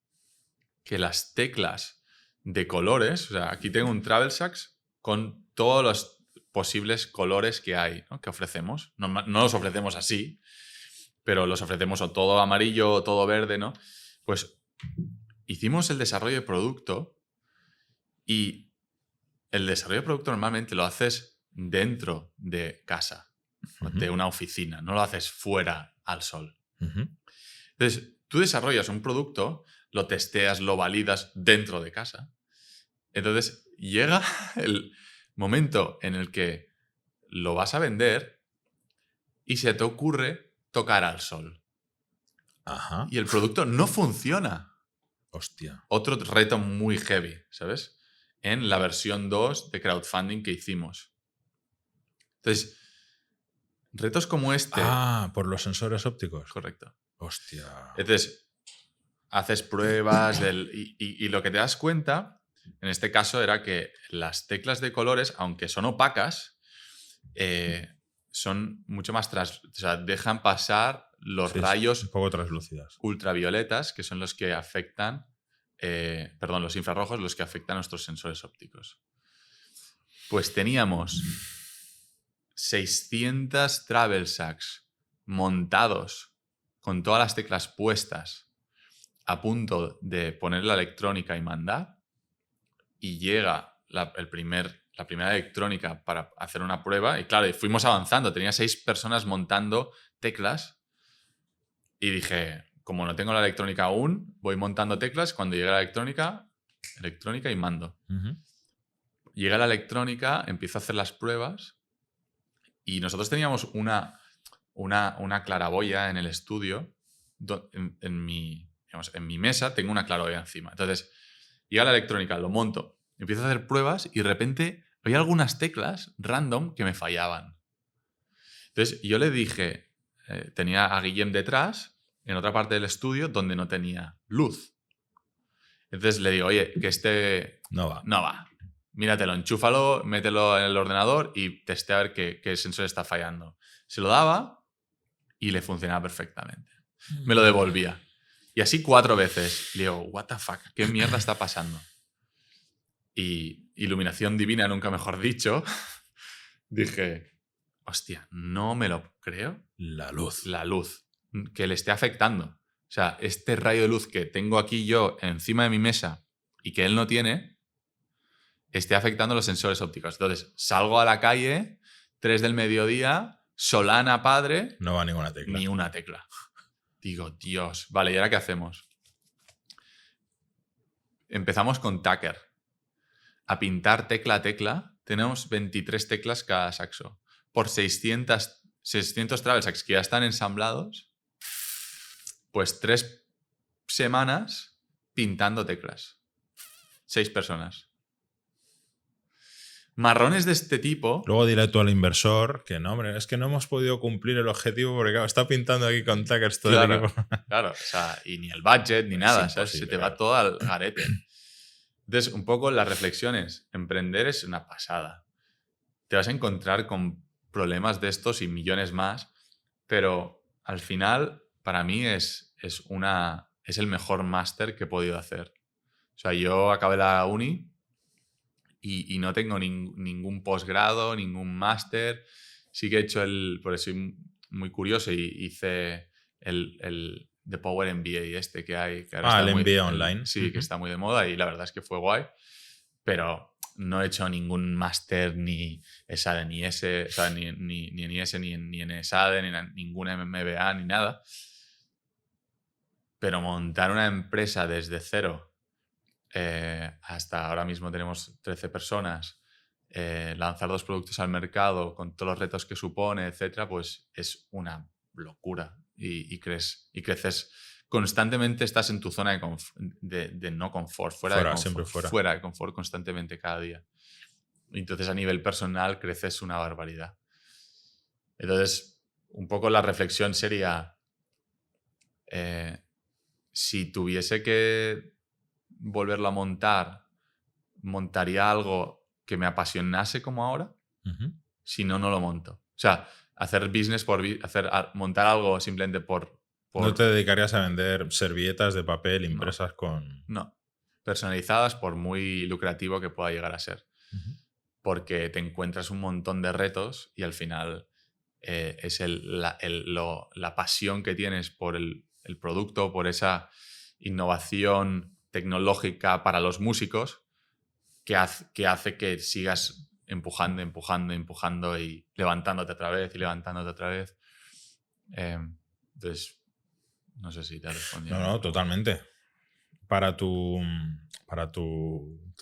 que las teclas de colores, o sea, aquí tengo un Travel Sax con todos los posibles colores que hay, ¿no? Que ofrecemos. No los ofrecemos así, pero los ofrecemos o todo amarillo o todo verde, ¿no? Pues hicimos el desarrollo de producto y el desarrollo de producto normalmente lo haces dentro de casa, de una oficina, no lo haces fuera al sol. Entonces, tú desarrollas un producto, lo testeas, lo validas dentro de casa. Entonces, llega el momento en el que lo vas a vender y se te ocurre tocar al sol. Ajá. Y el producto no funciona. Hostia. Otro reto muy heavy, ¿sabes? En la versión 2 de crowdfunding que hicimos. Entonces, retos como este... Ah, por los sensores ópticos. Correcto. Hostia. Entonces, haces pruebas y lo que te das cuenta, en este caso, era que las teclas de colores, aunque son opacas, son mucho más... o sea, dejan pasar los rayos un poco translúcidas. Ultravioletas, que son los que afectan... los infrarrojos, los que afectan a nuestros sensores ópticos. Pues teníamos 600 Travel Sax montados con todas las teclas puestas a punto de poner la electrónica y mandar, y llega la primera electrónica para hacer una prueba y claro, fuimos avanzando, tenía 6 personas montando teclas y dije, como no tengo la electrónica aún, voy montando teclas, cuando llegue la electrónica y mando. Llega la electrónica, empiezo a hacer las pruebas y nosotros teníamos una claraboya en el estudio, en mi mesa tengo una claraboya encima. Entonces, llega la electrónica, lo monto, empiezo a hacer pruebas y de repente había algunas teclas random que me fallaban. Entonces, yo le dije, tenía a Guillem detrás, en otra parte del estudio, donde no tenía luz. Entonces le digo, oye, que este no va. Míratelo, enchúfalo, mételo en el ordenador y testea a ver qué sensor está fallando. Se lo daba y le funcionaba perfectamente. Me lo devolvía. Y así 4 veces. Le digo, what the fuck, ¿qué mierda está pasando? Y iluminación divina, nunca mejor dicho, dije, hostia, no me lo creo. La luz. Que le esté afectando. O sea, este rayo de luz que tengo aquí yo encima de mi mesa y que él no tiene, esté afectando los sensores ópticos. Entonces, salgo a la calle, 3 del mediodía, solana padre. No va ninguna tecla. Ni una tecla. Digo, Dios. Vale, ¿y ahora qué hacemos? Empezamos con Tucker. A pintar tecla a tecla. Tenemos 23 teclas cada saxo. Por 600 Travel Sax que ya están ensamblados, pues 3 semanas pintando teclas. 6 personas. Marrones de este tipo... Luego dile tú al inversor que no, hombre, es que no hemos podido cumplir el objetivo porque, claro, está pintando aquí con Tuckers todo el equipo. Claro, o sea, y ni el budget ni nada, ¿sabes? Se te va todo al garete. Entonces, un poco las reflexiones. Emprender es una pasada. Te vas a encontrar con problemas de estos y millones más, pero al final, para mí, es el mejor máster que he podido hacer. O sea, yo acabé la uni y no tengo ningún posgrado, ningún máster. Sí que he hecho por eso soy muy curioso, y hice el The Power MBA que hay. Que ahora el MBA online. Sí, que está muy de moda y la verdad es que fue guay. Pero no he hecho ningún máster ni ESADE, ni ese, o sea, ni en IES, ni en ESADE, ni en ninguna MBA, ni nada. Pero montar una empresa desde cero, hasta ahora mismo tenemos 13 personas, lanzar 2 productos al mercado con todos los retos que supone, etcétera, pues es una locura. Y creces constantemente, estás en tu zona de no confort, fuera de confort, siempre fuera de confort constantemente cada día. Entonces, a nivel personal, creces una barbaridad. Entonces, un poco la reflexión sería, si tuviese que volverlo a montar, montaría algo que me apasionase como ahora. Si no, no lo monto. O sea, hacer business montar algo simplemente por... ¿No te dedicarías a vender servilletas de papel impresas con...? No. Personalizadas, por muy lucrativo que pueda llegar a ser. Porque te encuentras un montón de retos y al final es la pasión que tienes por el producto, por esa innovación tecnológica para los músicos que hace que sigas empujando y levantándote otra vez. Entonces, no sé si te ha respondido. No, totalmente. Para tu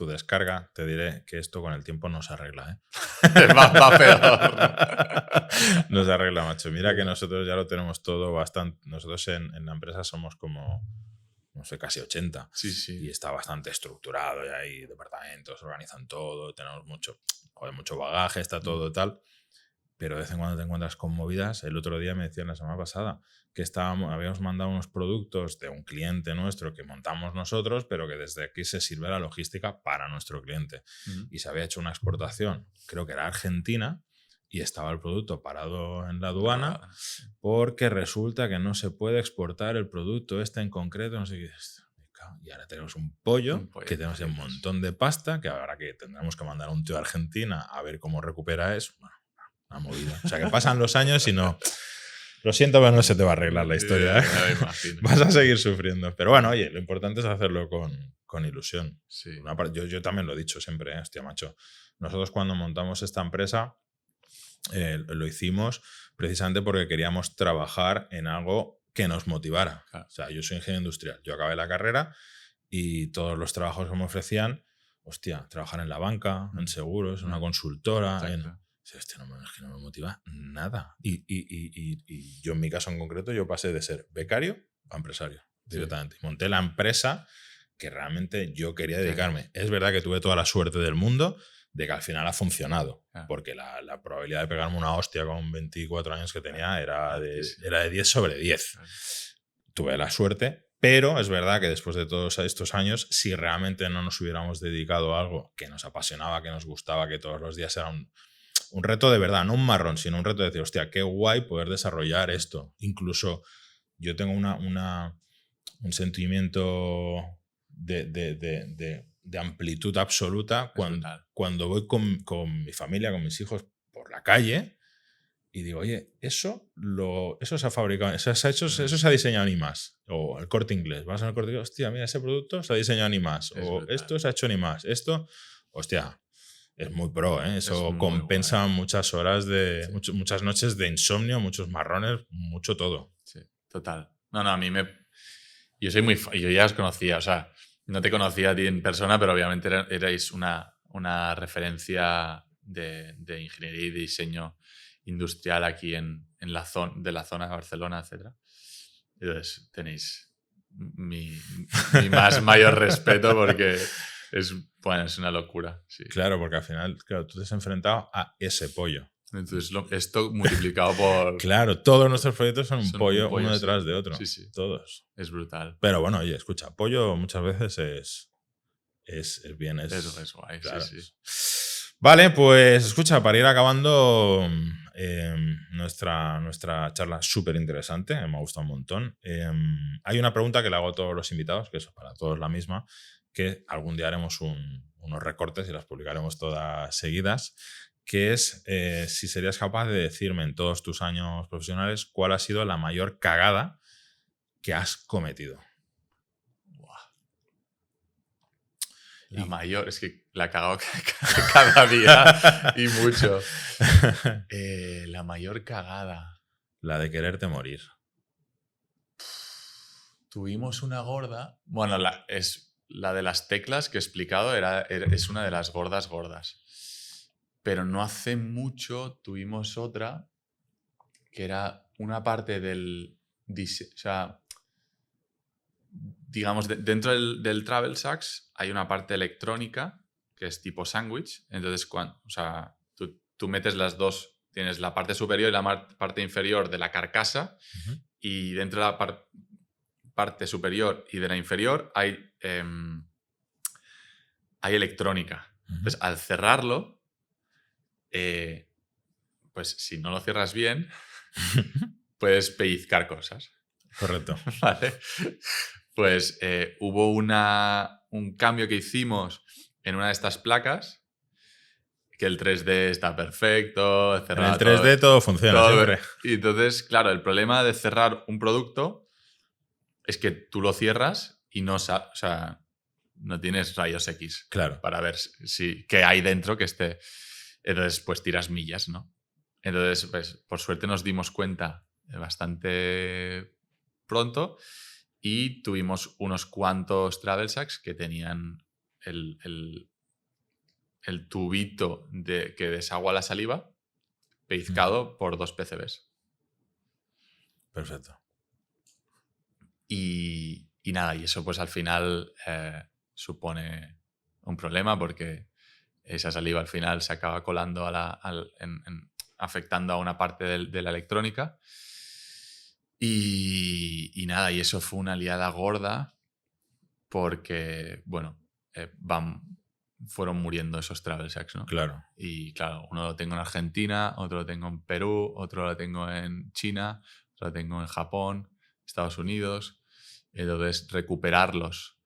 descarga, te diré que esto con el tiempo no se arregla, Va peor. No se arregla, macho. Mira que nosotros ya lo tenemos todo bastante. Nosotros en la empresa somos como, no sé, casi 80. Sí. Y está bastante estructurado. Y hay departamentos, organizan todo. Tenemos mucho bagaje, está todo tal. Pero de vez en cuando te encuentras con movidas. El otro día me decían, la semana pasada, que habíamos mandado unos productos de un cliente nuestro que montamos nosotros, pero que desde aquí se sirve la logística para nuestro cliente. Y se había hecho una exportación, creo que era Argentina, y estaba el producto parado en la aduana porque resulta que no se puede exportar el producto en concreto, no sé qué. Y ahora tenemos un pollo que tenemos un montón de pasta, que ahora que tendremos que mandar a un tío a Argentina a ver cómo recupera eso. Bueno, una movida. O sea, que pasan los años y no... Lo siento, pero no se te va a arreglar la historia. Vas a seguir sufriendo. Pero bueno, oye, lo importante es hacerlo con ilusión. Sí. Yo también lo he dicho siempre, hostia, macho. Nosotros cuando montamos esta empresa lo hicimos precisamente porque queríamos trabajar en algo que nos motivara. Claro. O sea, yo soy ingeniero industrial. Yo acabé la carrera y todos los trabajos que me ofrecían, hostia, trabajar en la banca, en seguros, en una consultora, hostia, es que no me motiva nada. Y yo en mi caso en concreto, yo pasé de ser becario a empresario directamente. Sí. Monté la empresa que realmente yo quería dedicarme. Es verdad que tuve toda la suerte del mundo de que al final ha funcionado, porque la probabilidad de pegarme una hostia con 24 años que tenía era de 10 sobre 10. Tuve la suerte, pero es verdad que después de todos estos años, si realmente no nos hubiéramos dedicado a algo que nos apasionaba, que nos gustaba, que todos los días era un reto de verdad, no un marrón, sino un reto de decir, hostia, qué guay poder desarrollar esto. Incluso yo tengo un sentimiento de amplitud absoluta cuando voy con mi familia, con mis hijos por la calle y digo, oye, eso se ha fabricado, eso se ha diseñado ni más. O el Corte Inglés, vas al Corte Inglés, hostia, mira, ese producto se ha diseñado ni más. O brutal. Esto se ha hecho ni más. Esto, hostia, es muy pro, ¿eh? Eso compensa muchas horas muchas noches de insomnio, muchos marrones, mucho todo. Sí, total. No, a mí yo soy yo ya os conocía, o sea, no te conocía a ti en persona, pero obviamente erais una referencia de ingeniería y de diseño industrial aquí en la zona de Barcelona, etc. Entonces tenéis mi mayor respeto porque es una locura. Sí. Claro, porque al final, tú te has enfrentado a ese pollo. Entonces, esto multiplicado por... Claro, todos nuestros proyectos son un pollo uno detrás de otro. Sí. Todos. Es brutal. Pero bueno, oye, escucha, pollo muchas veces es bien. Eso es guay, claro. sí. Vale, pues escucha, para ir acabando nuestra charla súper interesante, me ha gustado un montón. Hay una pregunta que le hago a todos los invitados, que es para todos la misma, que algún día haremos unos recortes y las publicaremos todas seguidas, que es si serías capaz de decirme en todos tus años profesionales cuál ha sido la mayor cagada que has cometido. La mayor, es que la he cagado cada día y mucho. La mayor cagada. La de quererte morir. Tuvimos una gorda. Bueno, es la de las teclas que he explicado, es una de las gordas. Pero no hace mucho tuvimos otra que era una parte del. O sea, digamos, dentro del Travel Sax hay una parte electrónica que es tipo sándwich. Entonces, o sea, tú metes las dos, tienes la parte superior y la parte inferior de la carcasa, y dentro de la parte superior y de la inferior hay electrónica. Entonces, al cerrarlo, pues si no lo cierras bien, puedes pellizcar cosas. Correcto. Vale. Pues hubo un cambio que hicimos en una de estas placas, que el 3D está perfecto. En el 3D todo funciona siempre. Y entonces, claro, el problema de cerrar un producto es que tú lo cierras y no tienes rayos X, claro, para ver qué hay dentro que esté. Entonces, pues tiras millas, ¿no? Entonces, pues por suerte nos dimos cuenta bastante pronto y tuvimos unos cuantos travel sacks que tenían el tubito que desagua la saliva pellizcado por 2 PCBs. Perfecto. Y nada, y eso pues al final supone un problema porque esa saliva al final se acaba colando afectando a una parte de la electrónica. Y nada, y eso fue una liada gorda porque, bueno, fueron muriendo esos travel sacks, ¿no? Claro. Y claro, uno lo tengo en Argentina, otro lo tengo en Perú, otro lo tengo en China, otro lo tengo en Japón, Estados Unidos. Entonces, recuperarlos,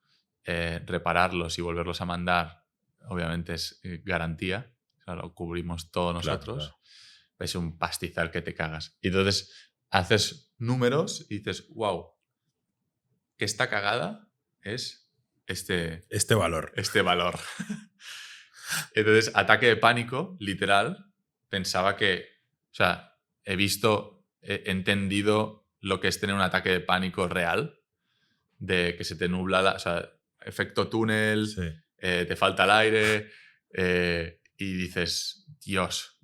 repararlos y volverlos a mandar, obviamente es garantía. O sea, lo cubrimos todos nosotros. Claro. Es un pastizal que te cagas. Y entonces haces números y dices, wow, que esta cagada es este valor. Este valor. Entonces, ataque de pánico, literal. Pensaba que, o sea, he entendido lo que es tener un ataque de pánico real, de que se te nubla, o sea, efecto túnel, sí. Te falta el aire, y dices, Dios,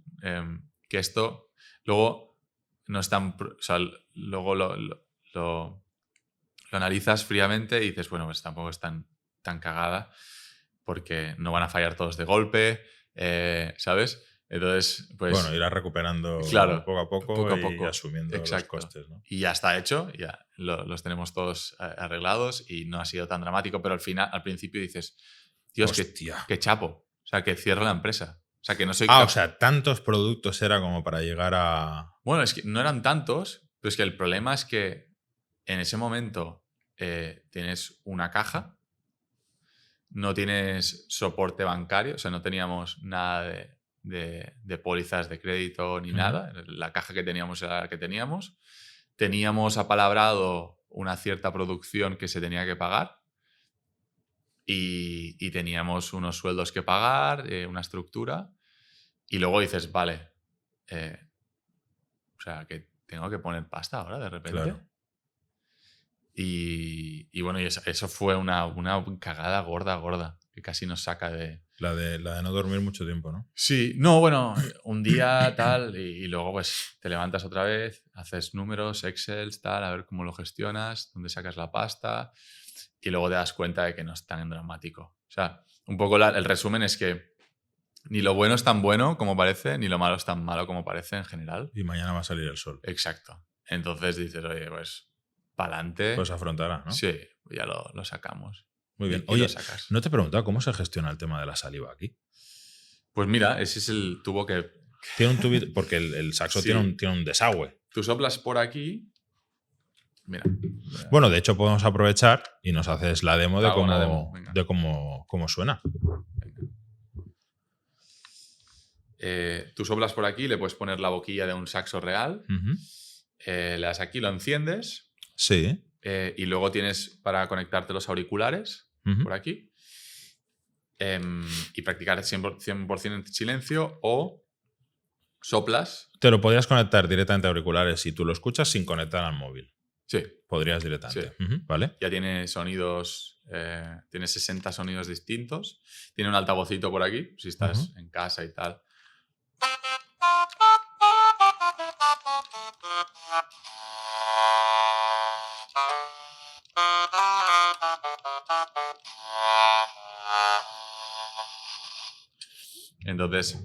que esto luego no es tan, o sea, luego lo analizas fríamente y dices, bueno, pues tampoco es tan cagada porque no van a fallar todos de golpe, ¿sabes? Entonces, pues... Bueno, irás recuperando poco a poco y asumiendo los costes, ¿no? Y ya está hecho, ya los tenemos todos arreglados y no ha sido tan dramático, pero al principio dices, Dios, qué chapo. O sea, que cierre la empresa. O sea, que no soy... o sea, tantos productos era como para llegar a... Bueno, es que no eran tantos, pero es que el problema es que en ese momento tienes una caja, no tienes soporte bancario, o sea, no teníamos nada de pólizas de crédito ni nada. La caja que teníamos era la que teníamos. Teníamos apalabrado una cierta producción que se tenía que pagar y teníamos unos sueldos que pagar, una estructura. Y luego dices, vale, o sea, que tengo que poner pasta ahora de repente. Claro. Y bueno, y eso fue una cagada gorda, que casi nos saca de... La de no dormir mucho tiempo, ¿no? Sí, no, bueno, un día tal y luego pues te levantas otra vez, haces números, Excel, tal, a ver cómo lo gestionas, dónde sacas la pasta y luego te das cuenta de que no es tan dramático. O sea, un poco el resumen es que ni lo bueno es tan bueno como parece, ni lo malo es tan malo como parece en general. Y mañana va a salir el sol. Exacto. Entonces dices, oye, pues... pa'lante. Pues afrontará, ¿no? Sí, ya lo sacamos. Muy bien. Y Oye, lo sacas. no te he preguntado cómo se gestiona el tema de la saliva aquí. Pues mira, ese es el tubo que... Tiene un tubito, porque el saxo Sí. tiene un desagüe. Tú soplas por aquí. Mira. Bueno, de hecho podemos aprovechar y nos haces la demo de Hago una cómo, demo, venga. de cómo suena. Tú soplas por aquí, le puedes poner la boquilla de un saxo real. Ujú. Le das aquí, lo enciendes. Sí. Y luego tienes para conectarte los auriculares Ujú. por aquí. Y practicar 100% en silencio o soplas. Te lo podrías conectar directamente a auriculares si tú lo escuchas sin conectar al móvil. Sí, Podrías directamente. Sí. Ujú, ¿vale? ya tiene sonidos, tiene 60 sonidos distintos. Tiene un altavocito por aquí, si estás Ujú. en casa y tal. Entonces,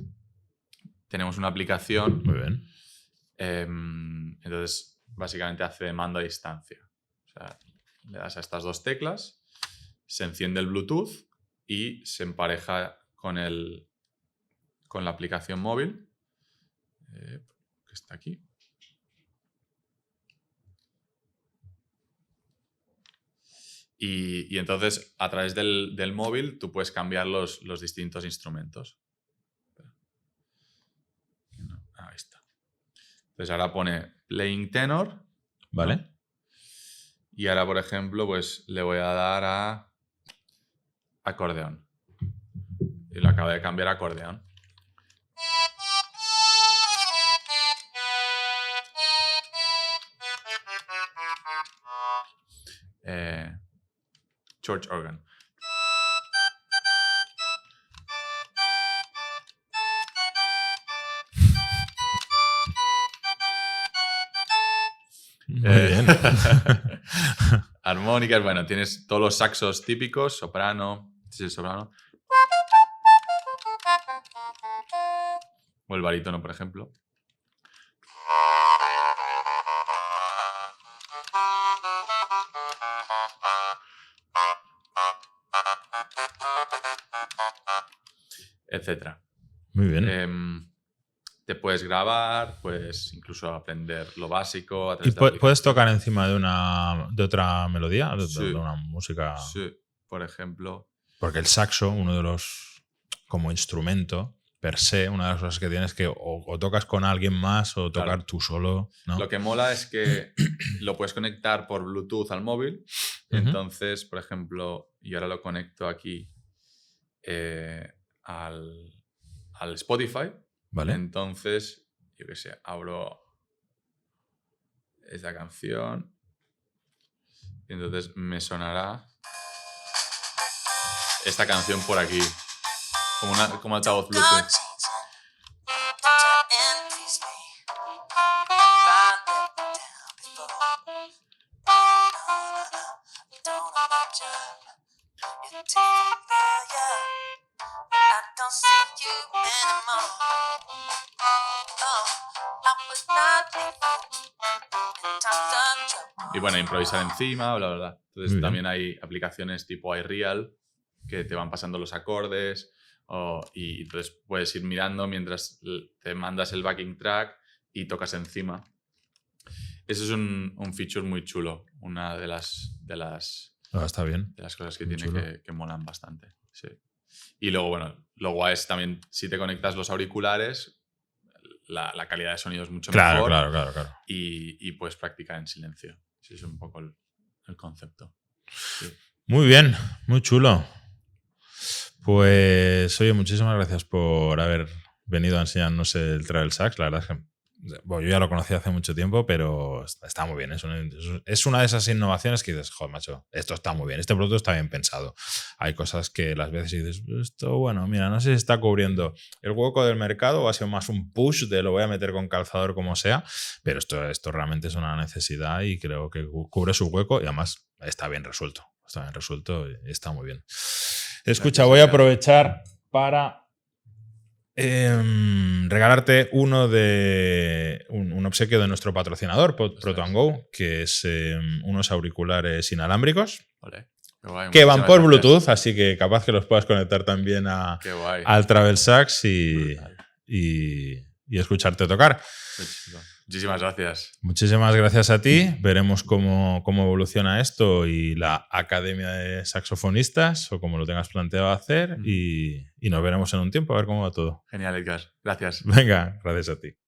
tenemos una aplicación. Muy bien. Entonces, básicamente hace de mando a distancia. O sea, le das a estas dos teclas, se enciende el Bluetooth y se empareja con la aplicación móvil, que está aquí. Y entonces, a través del móvil, tú puedes cambiar los distintos instrumentos. Ahí está. Entonces, ahora pone playing tenor. ¿Vale? ¿no? Y ahora, por ejemplo, pues le voy a dar a acordeón. Y lo acabo de cambiar a acordeón. Church organ. Muy bien. Armónicas, bueno, tienes todos los saxos típicos, soprano, este es el soprano. O el barítono, por ejemplo. Etcétera. Muy bien. Te puedes grabar, puedes incluso aprender lo básico. A ¿Y través de la puedes aplicación. tocar encima de otra melodía? De Sí. una música. Sí, por ejemplo. Porque el saxo, uno de los. Como instrumento, per se, una de las cosas que tienes que o tocas con alguien más o tocar Claro. tú solo, ¿no? Lo que mola es que lo puedes conectar por Bluetooth al móvil. Ujú. Entonces, por ejemplo, yo ahora lo conecto aquí al Spotify. ¿Vale? Entonces, yo qué sé, abro esta canción y entonces me sonará esta canción por aquí, como altavoz Bluetooth. Y bueno, improvisar encima, bla, bla, bla. Entonces Muy bien. también hay aplicaciones tipo iReal que te van pasando los acordes y entonces puedes ir mirando mientras te mandas el backing track y tocas encima. Eso es un feature muy chulo, una de las Está bien. de las cosas que Muy tiene chulo. que molan bastante. Sí. Y luego, bueno, lo guay es también si te conectas los auriculares, la calidad de sonido es mucho Claro, mejor. claro. Y puedes practicar en silencio. Ese es un poco el concepto. Sí. Muy bien, muy chulo. Pues, oye, muchísimas gracias por haber venido a enseñarnos el Travel Sax. La verdad es que bueno, yo ya lo conocí hace mucho tiempo, pero está muy bien. Es una de esas innovaciones que dices, joder, macho, esto está muy bien, este producto está bien pensado. Hay cosas que las veces dices, esto, bueno, mira, no sé si está cubriendo el hueco del mercado o ha sido más un push de lo voy a meter con calzador como sea, pero esto realmente es una necesidad y creo que cubre su hueco y además está bien resuelto. Está bien resuelto y está muy bien. Escucha, voy a aprovechar para regalarte un obsequio de nuestro patrocinador, Proton Go, que es unos auriculares inalámbricos. Vale. Qué guay, que van por muchísimas Bluetooth, así que capaz que los puedas conectar también Qué guay. al Travel Sax Brutal. y escucharte tocar. Qué chido. Muchísimas gracias. Muchísimas gracias a ti. Veremos cómo evoluciona esto y la Academia de Saxofonistas o como lo tengas planteado hacer y nos veremos en un tiempo a ver cómo va todo. Genial, Edgar. Gracias. Venga, gracias a ti.